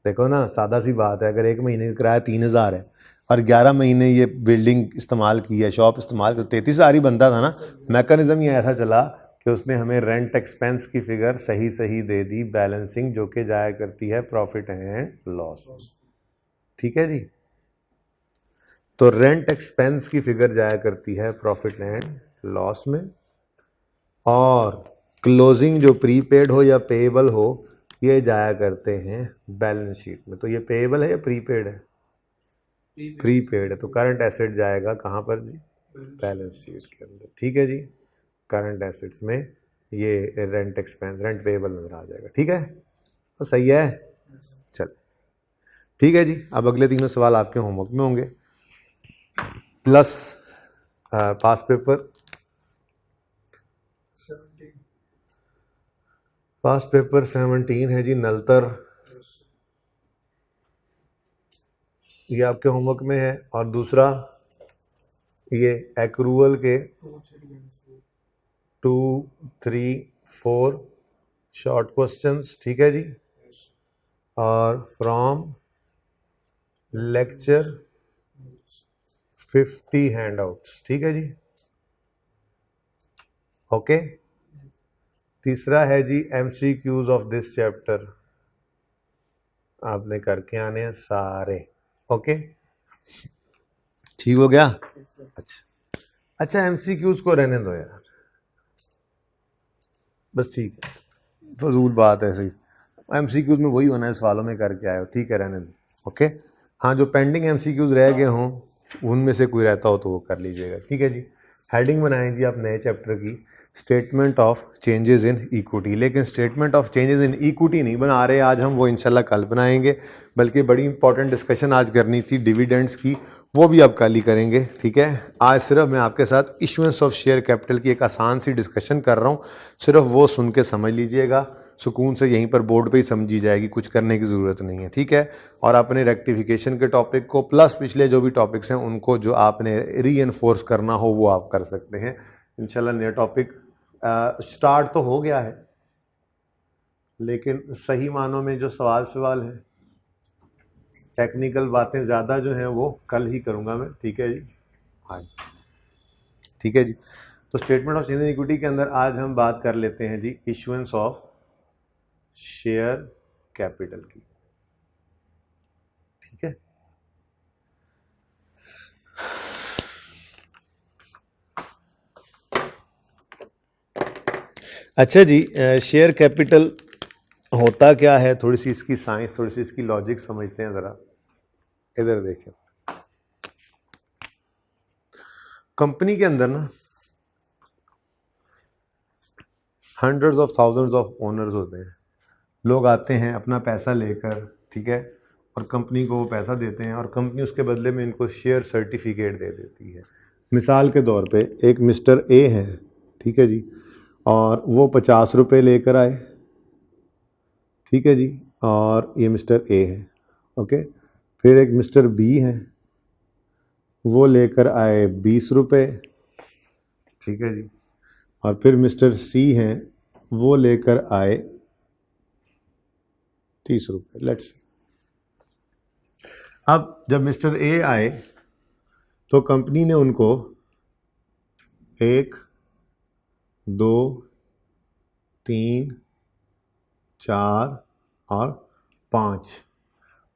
देखो ना सादा सी बात है, अगर 1 महीने का किराया 3000 है और 11 महीने ये बिल्डिंग इस्तेमाल की है, शॉप इस्तेमाल की, 33,000 ही बनता था ना। मैकेनिज्म ये ऐसा चला कि उसने हमें रेंट एक्सपेंस की फिगर सही दे दी, बैलेंसिंग, जो कि जाया करती है प्रॉफिट एंड लॉस, ठीक है जी। तो रेंट एक्सपेंस की फिगर जाया करती है प्रॉफिट एंड लॉस में, और क्लोजिंग जो प्रीपेड हो या पेएबल हो ये जाया करते हैं बैलेंस शीट में। तो ये पेएबल है या प्रीपेड है, प्रीपेड है, तो करंट एसेट जाएगा कहाँ पर जी, बैलेंस शीट के अंदर, ठीक है जी। करंट एसेट्स में ये रेंट एक्सपेंस, रेंट पेएबल नजर आ जाएगा, ठीक है। तो सही है, चल ठीक है जी। अब अगले 3 सवाल आपके होमवर्क में होंगे, प्लस पास पेपर, पास पेपर 17 है जी, नलतर, ये आपके होमवर्क में है। और दूसरा ये एक्रूवल के 2, 3, 4 शॉर्ट क्वेश्चंस, ठीक है जी। और फ्रॉम लेक्चर 50 हैंडआउट्स, ठीक है जी, ओके। तीसरा है जी MCQs ऑफ दिस चैप्टर, आपने करके आने हैं सारे, ओके ठीक हो गया। अच्छा MCQs को रहने दो यार, बस ठीक है, फजूल बात है सही, MCQs में वही होना है, सवालों में करके आए हो, ठीक है रहने दो, ओके। हाँ जो पेंडिंग MCQs रह गए हों उनमें से कोई रहता हो तो वो कर लीजिएगा, ठीक है जी। हेडिंग बनाएंगे आप नए चैप्टर की, statement of changes in equity, लेकिन statement of changes in equity नहीं बना रहे आज हम, वो इंशाल्लाह कल बनाएंगे। बल्कि बड़ी इंपॉर्टेंट डिस्कशन आज करनी थी डिविडेंड्स की, वो भी अब कल ही करेंगे, ठीक है। आज सिर्फ मैं आपके साथ इशुएंस ऑफ शेयर कैपिटल की एक आसान सी डिस्कशन कर रहा हूँ, सिर्फ वो सुन के समझ लीजिएगा, सुकून से यहीं पर बोर्ड पे ही समझी जाएगी, कुछ करने की ज़रूरत नहीं है, ठीक है। और अपने रेक्टिफिकेशन के टॉपिक को प्लस पिछले जो भी टॉपिक्स हैं उनको जो आपने री-एनफोर्स करना हो वो आप कर सकते हैं इंशाल्लाह। नया टॉपिक स्टार्ट तो हो गया है, लेकिन सही मानों में जो सवाल हैं, टेक्निकल बातें ज़्यादा जो हैं वो कल ही करूँगा मैं, ठीक है जी। हाई। ठीक है जी। तो statement of change in equity के अंदर आज हम बात कर लेते हैं जी इशुएंस ऑफ शेयर कैपिटल की। ठीक है। अच्छा जी, शेयर कैपिटल होता क्या है, थोड़ी सी इसकी साइंस, थोड़ी सी इसकी लॉजिक समझते हैं जरा। इधर देखें, कंपनी के अंदर ना hundreds of thousands of owners होते हैं। लोग आते हैं अपना पैसा लेकर, ठीक है, और कंपनी को वो पैसा देते हैं और कंपनी उसके बदले में इनको शेयर सर्टिफिकेट दे देती है। मिसाल के तौर पे एक मिस्टर ए है, ठीक है जी, और वो 50 रुपये लेकर आए, ठीक है जी, और ये मिस्टर ए है, ओके। फिर एक मिस्टर बी है, वो लेकर आए 20 रुपये, ठीक है जी, और फिर मिस्टर सी हैं, वो लेकर आए 30 रुपये, लेट्स सी। अब जब मिस्टर ए आए तो कंपनी ने उनको 1, 2, 3, 4 और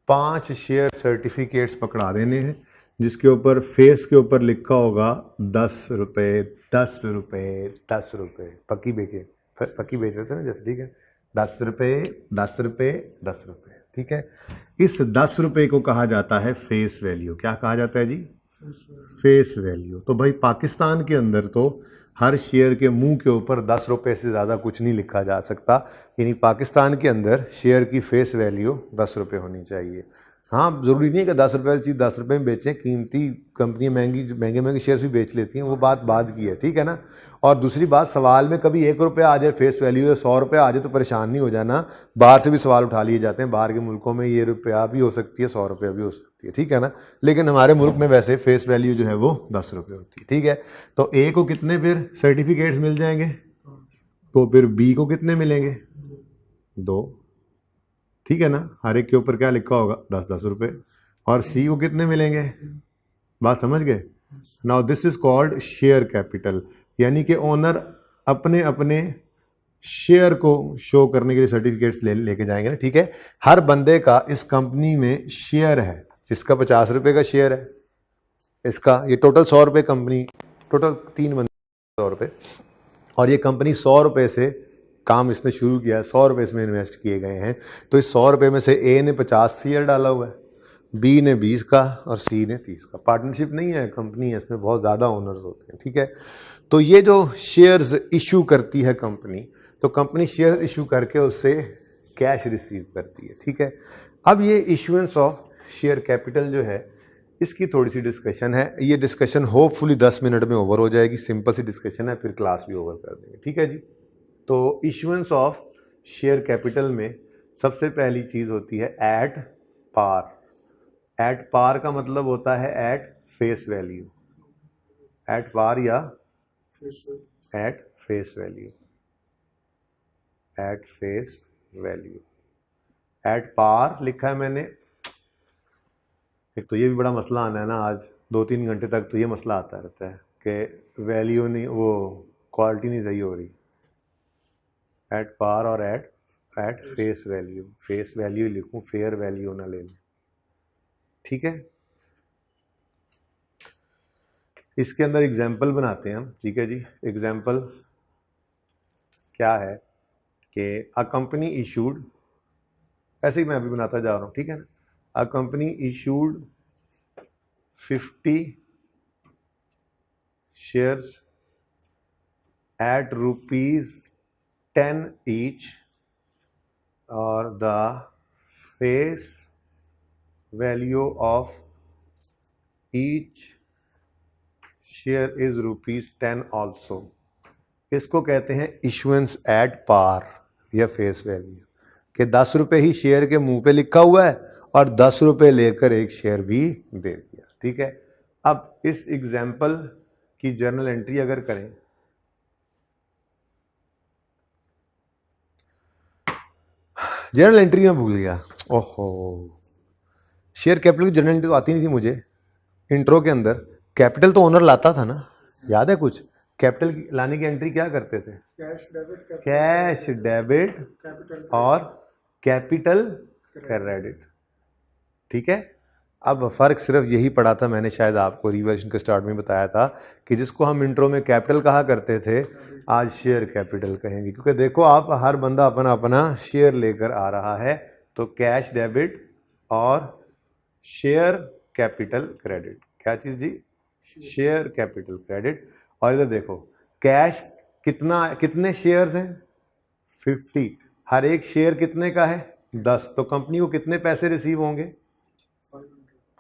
5 शेयर सर्टिफिकेट्स पकड़ा देने हैं, जिसके ऊपर फेस के ऊपर लिखा होगा 10 रुपये, 10 रुपये, 10 रुपये। पक्की बेच रहे थे ना जैसे, ठीक है, 10 रुपये, 10 रुपये, 10 रुपये, ठीक है। इस 10 रुपये को कहा जाता है फेस वैल्यू। क्या कहा जाता है जी? Face value. तो भाई पाकिस्तान के अंदर तो हर शेयर के मुंह के ऊपर 10 रुपये से ज़्यादा कुछ नहीं लिखा जा सकता, यानी पाकिस्तान के अंदर शेयर की फेस वैल्यू 10 रुपये होनी चाहिए। हाँ, ज़रूरी नहीं है कि 10 रुपये वाली चीज़ 10 रुपये में बेचें, कीमती कंपनियाँ महंगे शेयर्स भी बेच लेती हैं, वो बात बाद की है, ठीक है ना। और दूसरी बात, सवाल में कभी 1 रुपया आ जाए फेस वैल्यू या 100 रुपये आ जाए तो परेशान नहीं हो जाना। बाहर से भी सवाल उठा लिए जाते हैं, बाहर के मुल्कों में ये रुपया भी हो सकती है, 100 रुपया भी हो सकती है, ठीक है ना। लेकिन हमारे मुल्क में वैसे फेस वैल्यू जो है वो 10 रुपये होती है, ठीक है। तो ए को कितने फिर सर्टिफिकेट्स मिल जाएंगे? तो फिर बी को कितने मिलेंगे? 2, ठीक है ना। हर एक के ऊपर क्या लिखा होगा? 10-10 रुपये। और सी को कितने मिलेंगे? बात समझ गए? Now this is called share capital, यानी कि ओनर अपने अपने शेयर को शो करने के लिए सर्टिफिकेट्स लेके जाएंगे ना, ठीक है। हर बंदे का इस कंपनी में शेयर है, जिसका 50 रुपये का शेयर है, इसका ये टोटल 100 रुपये कंपनी, टोटल 3 बंदे 100 रुपये, और ये कंपनी 100 रुपये से काम इसने शुरू किया है, 100 रुपये इसमें इन्वेस्ट किए गए हैं। तो इस 100 रुपये में से ए ने 50 शेयर डाला हुआ है, बी ने 20 का और सी ने 30 का। पार्टनरशिप नहीं है, कंपनी है, इसमें बहुत ज़्यादा ओनर्स होते हैं, ठीक है। तो ये जो शेयर्स इशू करती है कंपनी, तो कंपनी शेयर इशू करके उससे कैश रिसीव करती है, ठीक है। अब ये इशुएंस ऑफ शेयर कैपिटल जो है, इसकी थोड़ी सी डिस्कशन है। ये डिस्कशन होपफुली 10 मिनट में ओवर हो जाएगी, सिंपल सी डिस्कशन है, फिर क्लास भी ओवर कर देंगे, ठीक है जी। तो इशुएंस ऑफ शेयर कैपिटल में सबसे पहली चीज़ होती है एट पार। एट पार का मतलब होता है at face value, at par या at face value, at face value. At par लिखा है मैंने। एक तो ये भी बड़ा मसला आना है ना, आज 2-3 घंटे तक तो ये मसला आता रहता है कि वैल्यू नहीं, वो क्वालिटी नहीं सही हो रही। एट पार और at face value, face value लिखूं, फेयर वैल्यू ना ले लूं, ठीक है। इसके अंदर एग्जाम्पल बनाते हैं हम, ठीक है जी। एग्जाम्पल क्या है कि अ कंपनी इशूड, ऐसे ही मैं अभी बनाता जा रहा हूं, ठीक है ना। A company issued 50 shares at ₹10 each, और the face value of each share is ₹10 also. इसको कहते हैं इशुएंस एट पार या फेस वैल्यू, कि 10 रुपये ही शेयर के मुंह पे लिखा हुआ है और 10 रुपये लेकर एक शेयर भी दे दिया, ठीक है। अब इस एग्जाम्पल की जर्नल एंट्री अगर करें, जर्नल एंट्री में भूल गया, ओहो, शेयर कैपिटल की जर्नल एंट्री तो आती नहीं थी मुझे इंट्रो के अंदर, कैपिटल तो ओनर लाता था ना, याद है कुछ? कैपिटल लाने की एंट्री क्या करते थे? कैश डेबिट और कैपिटल क्रेडिट। ठीक है, अब फर्क सिर्फ यही पड़ा था, मैंने शायद आपको रिवर्जन के स्टार्ट में बताया था कि जिसको हम इंट्रो में कैपिटल कहा करते थे, आज शेयर कैपिटल कहेंगे, क्योंकि देखो आप हर बंदा अपना अपना शेयर लेकर आ रहा है। तो कैश डेबिट और शेयर कैपिटल क्रेडिट, क्या चीज जी? Share capital credit. और इधर देखो कैश कितने शेयर्स हैं? 50। हर एक शेयर कितने का है? 10। तो कंपनी को कितने पैसे रिसीव होंगे?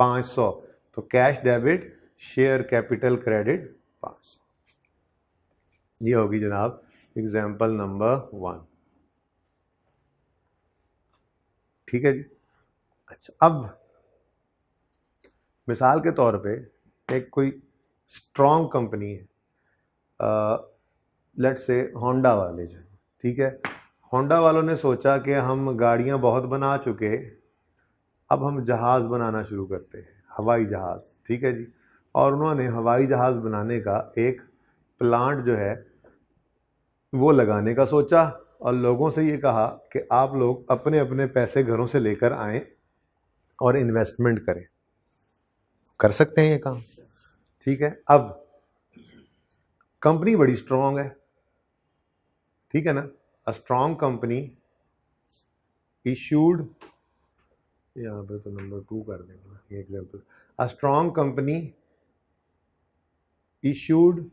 500। तो cash debit share capital credit 500। ये होगी जनाब एग्जाम्पल नंबर 1। ठीक है जी। अच्छा, अब मिसाल के तौर पे एक कोई स्ट्रॉन्ग कंपनी है, लेट्स से होंडा वाले जो, ठीक है, होंडा वालों ने सोचा कि हम गाड़ियां बहुत बना चुके, अब हम जहाज़ बनाना शुरू करते हैं, हवाई जहाज़। ठीक है जी। और उन्होंने हवाई जहाज़ बनाने का एक प्लांट जो है वो लगाने का सोचा, और लोगों से ये कहा कि आप लोग अपने अपने पैसे घरों से लेकर आएं और इन्वेस्टमेंट करें। कर सकते हैं ये काम। ठीक है, अब कंपनी बड़ी स्ट्रांग है, ठीक है ना। अ स्ट्रांग कंपनी इशूड, यहाँ पे तो नंबर 2 कर देंगे ये example. A strong company issued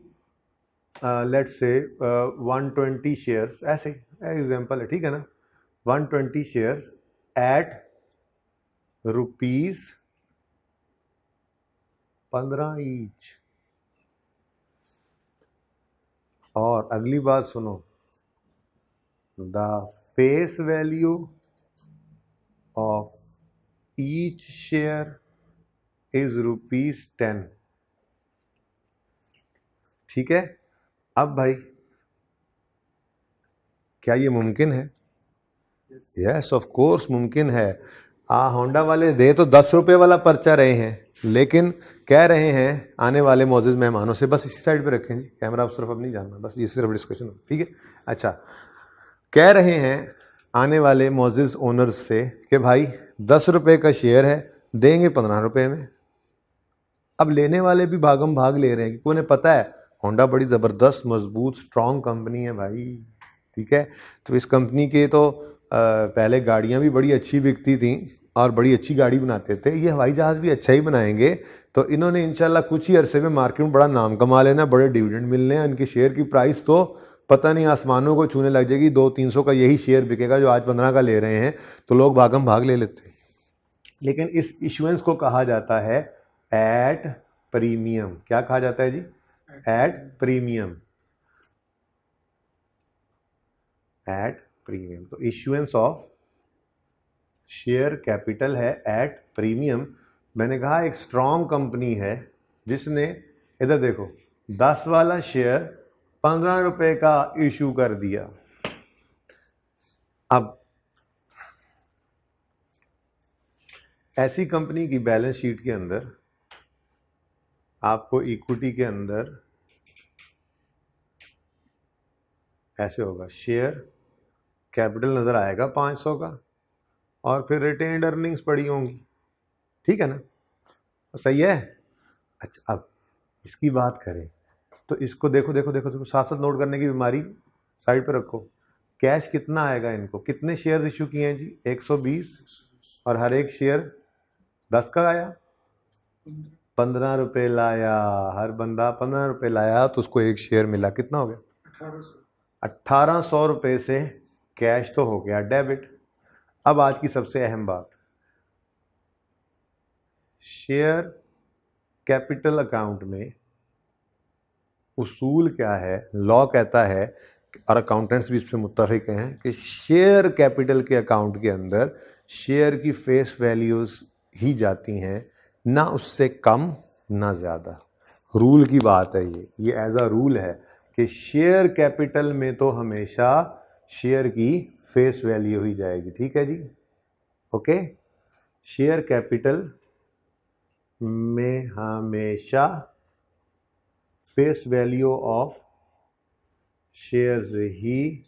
let's say 120 shares, ऐसे एग्जाम्पल है, ठीक है ना। 120 शेयर्स एट ₹15 ईच। और अगली बात सुनो, the face value of each share is ₹10। ठीक है। अब भाई क्या ये मुमकिन है? यस ऑफ कोर्स मुमकिन है। होंडा वाले दे तो 10 रुपये वाला पर्चा रहे हैं, लेकिन कह रहे हैं आने वाले मोजिज मेहमानों से, बस इसी साइड पे रखें जी, कैमरा उस तरफ अब नहीं जाना, बस ये सिर्फ डिस्कशन हो, ठीक है। अच्छा, कह रहे हैं आने वाले मोजिज ओनर्स से कि भाई 10 रुपये का शेयर है, देंगे 15 रुपये में। अब लेने वाले भी भागम भाग ले रहे हैं, क्योंकि उन्हें पता है होंडा बड़ी ज़बरदस्त मजबूत स्ट्रॉन्ग कंपनी है भाई। ठीक है, तो इस कंपनी के तो पहले गाड़ियां भी बड़ी अच्छी बिकती थी और बड़ी अच्छी गाड़ी बनाते थे, ये हवाई जहाज़ भी अच्छा ही बनाएंगे। तो इन्होंने इंशाल्लाह कुछ ही अरसे में मार्केट में बड़ा नाम कमा लेना, बड़े डिविडेंड मिलने हैं, इनके शेयर की प्राइस तो पता नहीं आसमानों को छूने लग जाएगी। 200-300 का यही शेयर बिकेगा जो आज 15 का ले रहे हैं, तो लोग भागम भाग ले लेते हैं। लेकिन इस इशुएंस को कहा जाता है एट प्रीमियम। क्या कहा जाता है जी? At premium. At premium. तो इशुएंस ऑफ शेयर कैपिटल है एट प्रीमियम। मैंने कहा एक स्ट्रॉन्ग कंपनी है जिसने, इधर देखो, 10 वाला शेयर 15 रुपए का इशू कर दिया। अब ऐसी कंपनी की बैलेंस शीट के अंदर आपको इक्विटी के अंदर ऐसे होगा, शेयर कैपिटल नजर आएगा 500 का, और फिर रिटेन्ड अर्निंग्स पड़ी होंगी। ठीक है ना, सही है। अच्छा, अब इसकी बात करें तो इसको देखो देखो देखो देखो, साथ साथ नोट करने की बीमारी साइड पे रखो। कैश कितना आएगा इनको? कितने शेयर इशू किए हैं जी? 120, और हर एक शेयर 10 का आया, 15 रुपए लाया, हर बंदा 15 रुपए लाया, तो उसको एक शेयर मिला, कितना हो गया? 1800 रुपए से कैश तो हो गया डेबिट। अब आज की सबसे अहम बात, शेयर कैपिटल अकाउंट में उसूल क्या है? लॉ कहता है, और अकाउंटेंट्स भी इस पर मुत्तफिक हैं, कि शेयर कैपिटल के अकाउंट के अंदर शेयर की फेस वैल्यूज ही जाती हैं, ना उससे कम ना ज़्यादा। रूल की बात है ये एज अ रूल है कि शेयर कैपिटल में तो हमेशा शेयर की फेस वैल्यू ही जाएगी। ठीक है जी, ओके। शेयर कैपिटल में हमेशा फेस वैल्यू ऑफ शेयर्स ही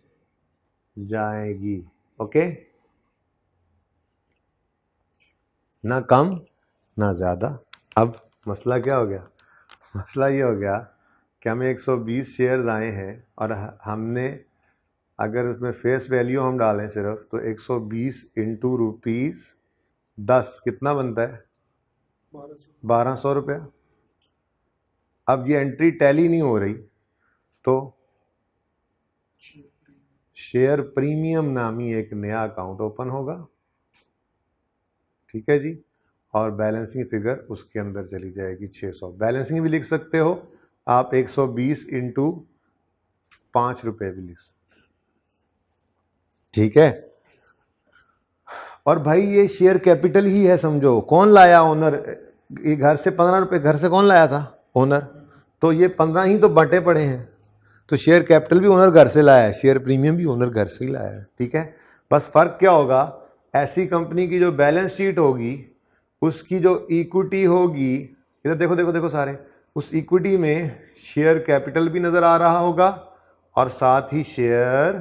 जाएगी। ओके, ना कम ना ज़्यादा। अब मसला क्या हो गया? मसला ये हो गया कि हमें 120 शेयर्स आए हैं और हमने अगर उसमें फेस वैल्यू हम डालें सिर्फ तो 120 इंटू ₹10 कितना बनता है? 1200 रुपया। अब ये एंट्री टैली नहीं हो रही तो शेयर प्रीमियम नामी एक नया अकाउंट ओपन होगा, ठीक है जी, और बैलेंसिंग फिगर उसके अंदर चली जाएगी 600। बैलेंसिंग भी लिख सकते हो आप 120 इंटू ₹5 भी लिख सकते, ठीक है। और भाई ये शेयर कैपिटल ही है समझो। कौन लाया? ओनर। ये घर से 15 रुपए घर से कौन लाया था? ओनर। तो ये 15 ही तो बटे पड़े हैं, तो शेयर कैपिटल भी ओनर घर से लाया है, शेयर प्रीमियम भी ओनर घर से ही लाया है, ठीक है। बस फर्क क्या होगा, ऐसी कंपनी की जो बैलेंस शीट होगी उसकी जो इक्विटी होगी, इधर देखो देखो देखो सारे, उस इक्विटी में शेयर कैपिटल भी नजर आ रहा होगा और साथ ही शेयर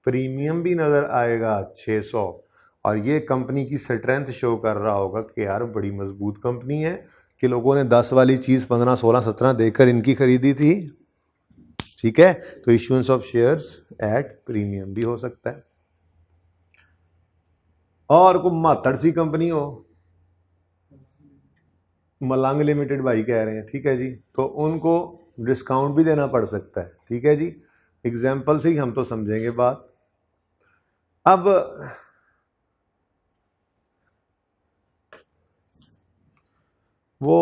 प्रीमियम भी नजर आएगा 600। और ये कंपनी की स्ट्रेंथ शो कर रहा होगा कि यार बड़ी मजबूत कंपनी है कि लोगों ने 10 वाली चीज 15, 16, 17 देकर इनकी खरीदी थी, ठीक है। तो issuance of shares at premium भी हो सकता है। और कोई मातड़ सी कंपनी हो, मलंग लिमिटेड भाई कह रहे हैं, ठीक है जी, तो उनको डिस्काउंट भी देना पड़ सकता है, ठीक है जी। एग्जाम्पल से ही हम तो समझेंगे बात। अब वो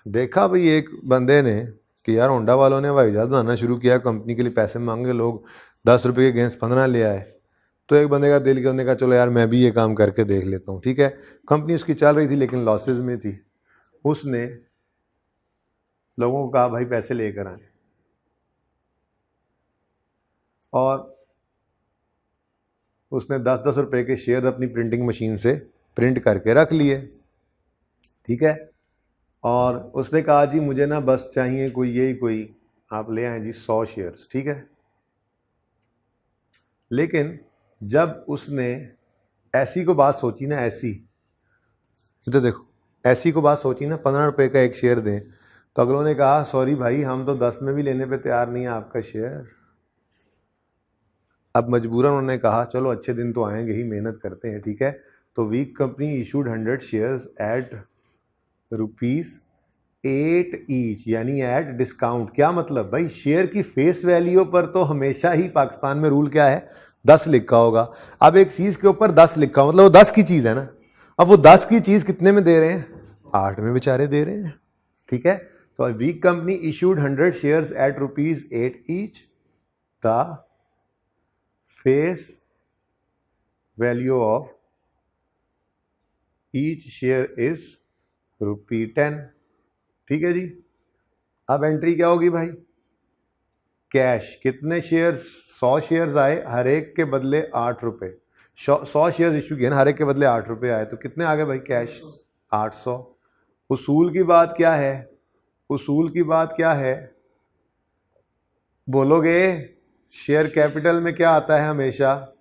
देखा भाई एक बंदे ने कि यार होंडा वालों ने हवाई जहाज बनाना शुरू किया, कंपनी के लिए पैसे मांगे लोग, 10 रुपये के अगेंस्ट 15 ले आए। तो एक बंदे का दिल करने का चलो यार मैं भी ये काम करके देख लेता हूँ, ठीक है। कंपनी उसकी चल रही थी लेकिन लॉसेज में थी। उसने लोगों को कहा भाई पैसे लेकर आए, और उसने 10-10 रुपए के शेयर अपनी प्रिंटिंग मशीन से प्रिंट करके रख लिए, ठीक है। और उसने कहा जी मुझे ना बस चाहिए कोई यही कोई, आप ले आए जी 100 शेयर्स, ठीक है। लेकिन जब उसने ऐसी को बात सोची ना, ऐसी तो देखो ऐसी को बात सोची ना 15 रुपए का एक शेयर दें, तो अगलों ने कहा सॉरी भाई हम तो 10 में भी लेने पे तैयार नहीं है आपका शेयर। अब मजबूरन उन्होंने कहा चलो अच्छे दिन तो आएंगे ही, मेहनत करते हैं, ठीक है। तो weak company issued 100 shares at ₹8 each, यानी एट डिस्काउंट। क्या मतलब भाई, शेयर की फेस वैल्यू पर तो हमेशा ही पाकिस्तान में रूल क्या है, 10 लिखा होगा। अब एक चीज के ऊपर 10 लिखा मतलब वो 10 की चीज है ना। अब वो 10 की चीज कितने में दे रहे हैं, 8 में बेचारे दे रहे हैं, ठीक है। तो weak company issued 100 shares at ₹8 each, the face value of each share is ₹10, ठीक है जी। अब एंट्री क्या होगी भाई, कैश कितने शेयर्स, 100 शेयर्स आए, हर एक के बदले 8 रुपए, 100 शेयर्स इशू किए ना, हर एक के बदले 8 रुपए आए, तो कितने आ गए भाई कैश, 800। उसूल की बात क्या है, उसूल की बात क्या है बोलोगे, शेयर कैपिटल में क्या आता है, हमेशा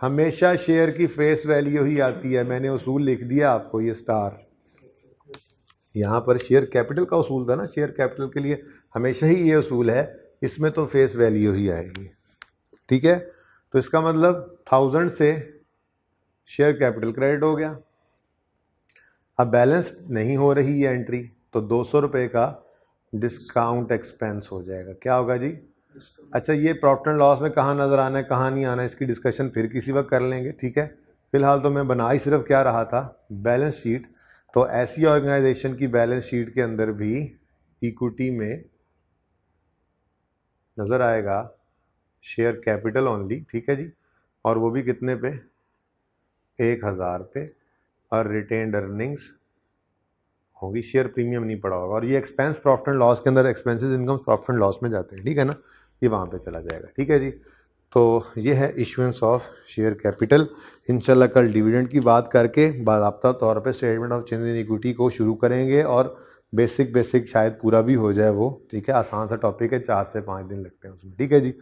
हमेशा शेयर की फेस वैल्यू ही आती है। मैंने उसूल लिख दिया आपको, ये स्टार, यहाँ पर शेयर कैपिटल का उसूल था ना, शेयर कैपिटल के लिए हमेशा ही ये उसूल है, इसमें तो फेस वैल्यू ही आएगी, ठीक है। तो इसका मतलब 1000 से शेयर कैपिटल क्रेडिट हो गया। अब बैलेंस नहीं हो रही है एंट्री, तो 200 रुपये का डिस्काउंट एक्सपेंस हो जाएगा। क्या होगा जी, अच्छा ये प्रॉफिट एंड लॉस में कहाँ नज़र आना है कहाँ नहीं आना है, इसकी डिस्कशन फिर किसी वक्त कर लेंगे, ठीक है। फिलहाल तो मैं बना ही सिर्फ क्या रहा था, बैलेंस शीट। तो ऐसी ऑर्गेनाइजेशन की बैलेंस शीट के अंदर भी इक्विटी में नज़र आएगा शेयर कैपिटल ओनली, ठीक है जी, और वो भी कितने पे, 1000 पे, और रिटेन्ड अर्निंग्स होगी, शेयर प्रीमियम नहीं पड़ा होगा। और ये एक्सपेंस प्रॉफिट एंड लॉस के अंदर, expenses income profit and loss में जाते हैं, ठीक है ना, ये वहाँ पे चला जाएगा, ठीक है जी। तो ये है इशुएंस ऑफ शेयर कैपिटल। इंशाल्लाह कल डिविडेंड की बात करके बाकायदा तौर पे statement of change in equity को शुरू करेंगे और बेसिक शायद पूरा भी हो जाए वो, ठीक है। आसान सा टॉपिक है, 4 से 5 दिन लगते हैं उसमें, ठीक है जी।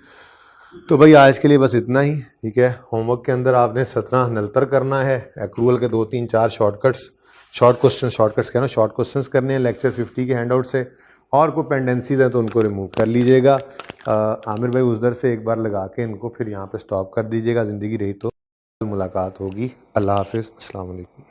तो भाई आज के लिए बस इतना ही, ठीक है। होमवर्क के अंदर आपने 17 नलतर करना है, एक्रूअल के 2, 3, 4 शॉर्टकट्स कहना, शॉर्ट क्वेश्चंस करने हैं लेक्चर 50 के हैंडआउट से, और कोई पेंडेंसीज हैं तो उनको रिमूव कर लीजिएगा। आमिर भाई उधर से एक बार लगा के इनको फिर यहाँ पे स्टॉप कर दीजिएगा, ज़िंदगी रही तो मुलाकात होगी। अल्लाह हाफिज़, अस्सलाम वालेकुम।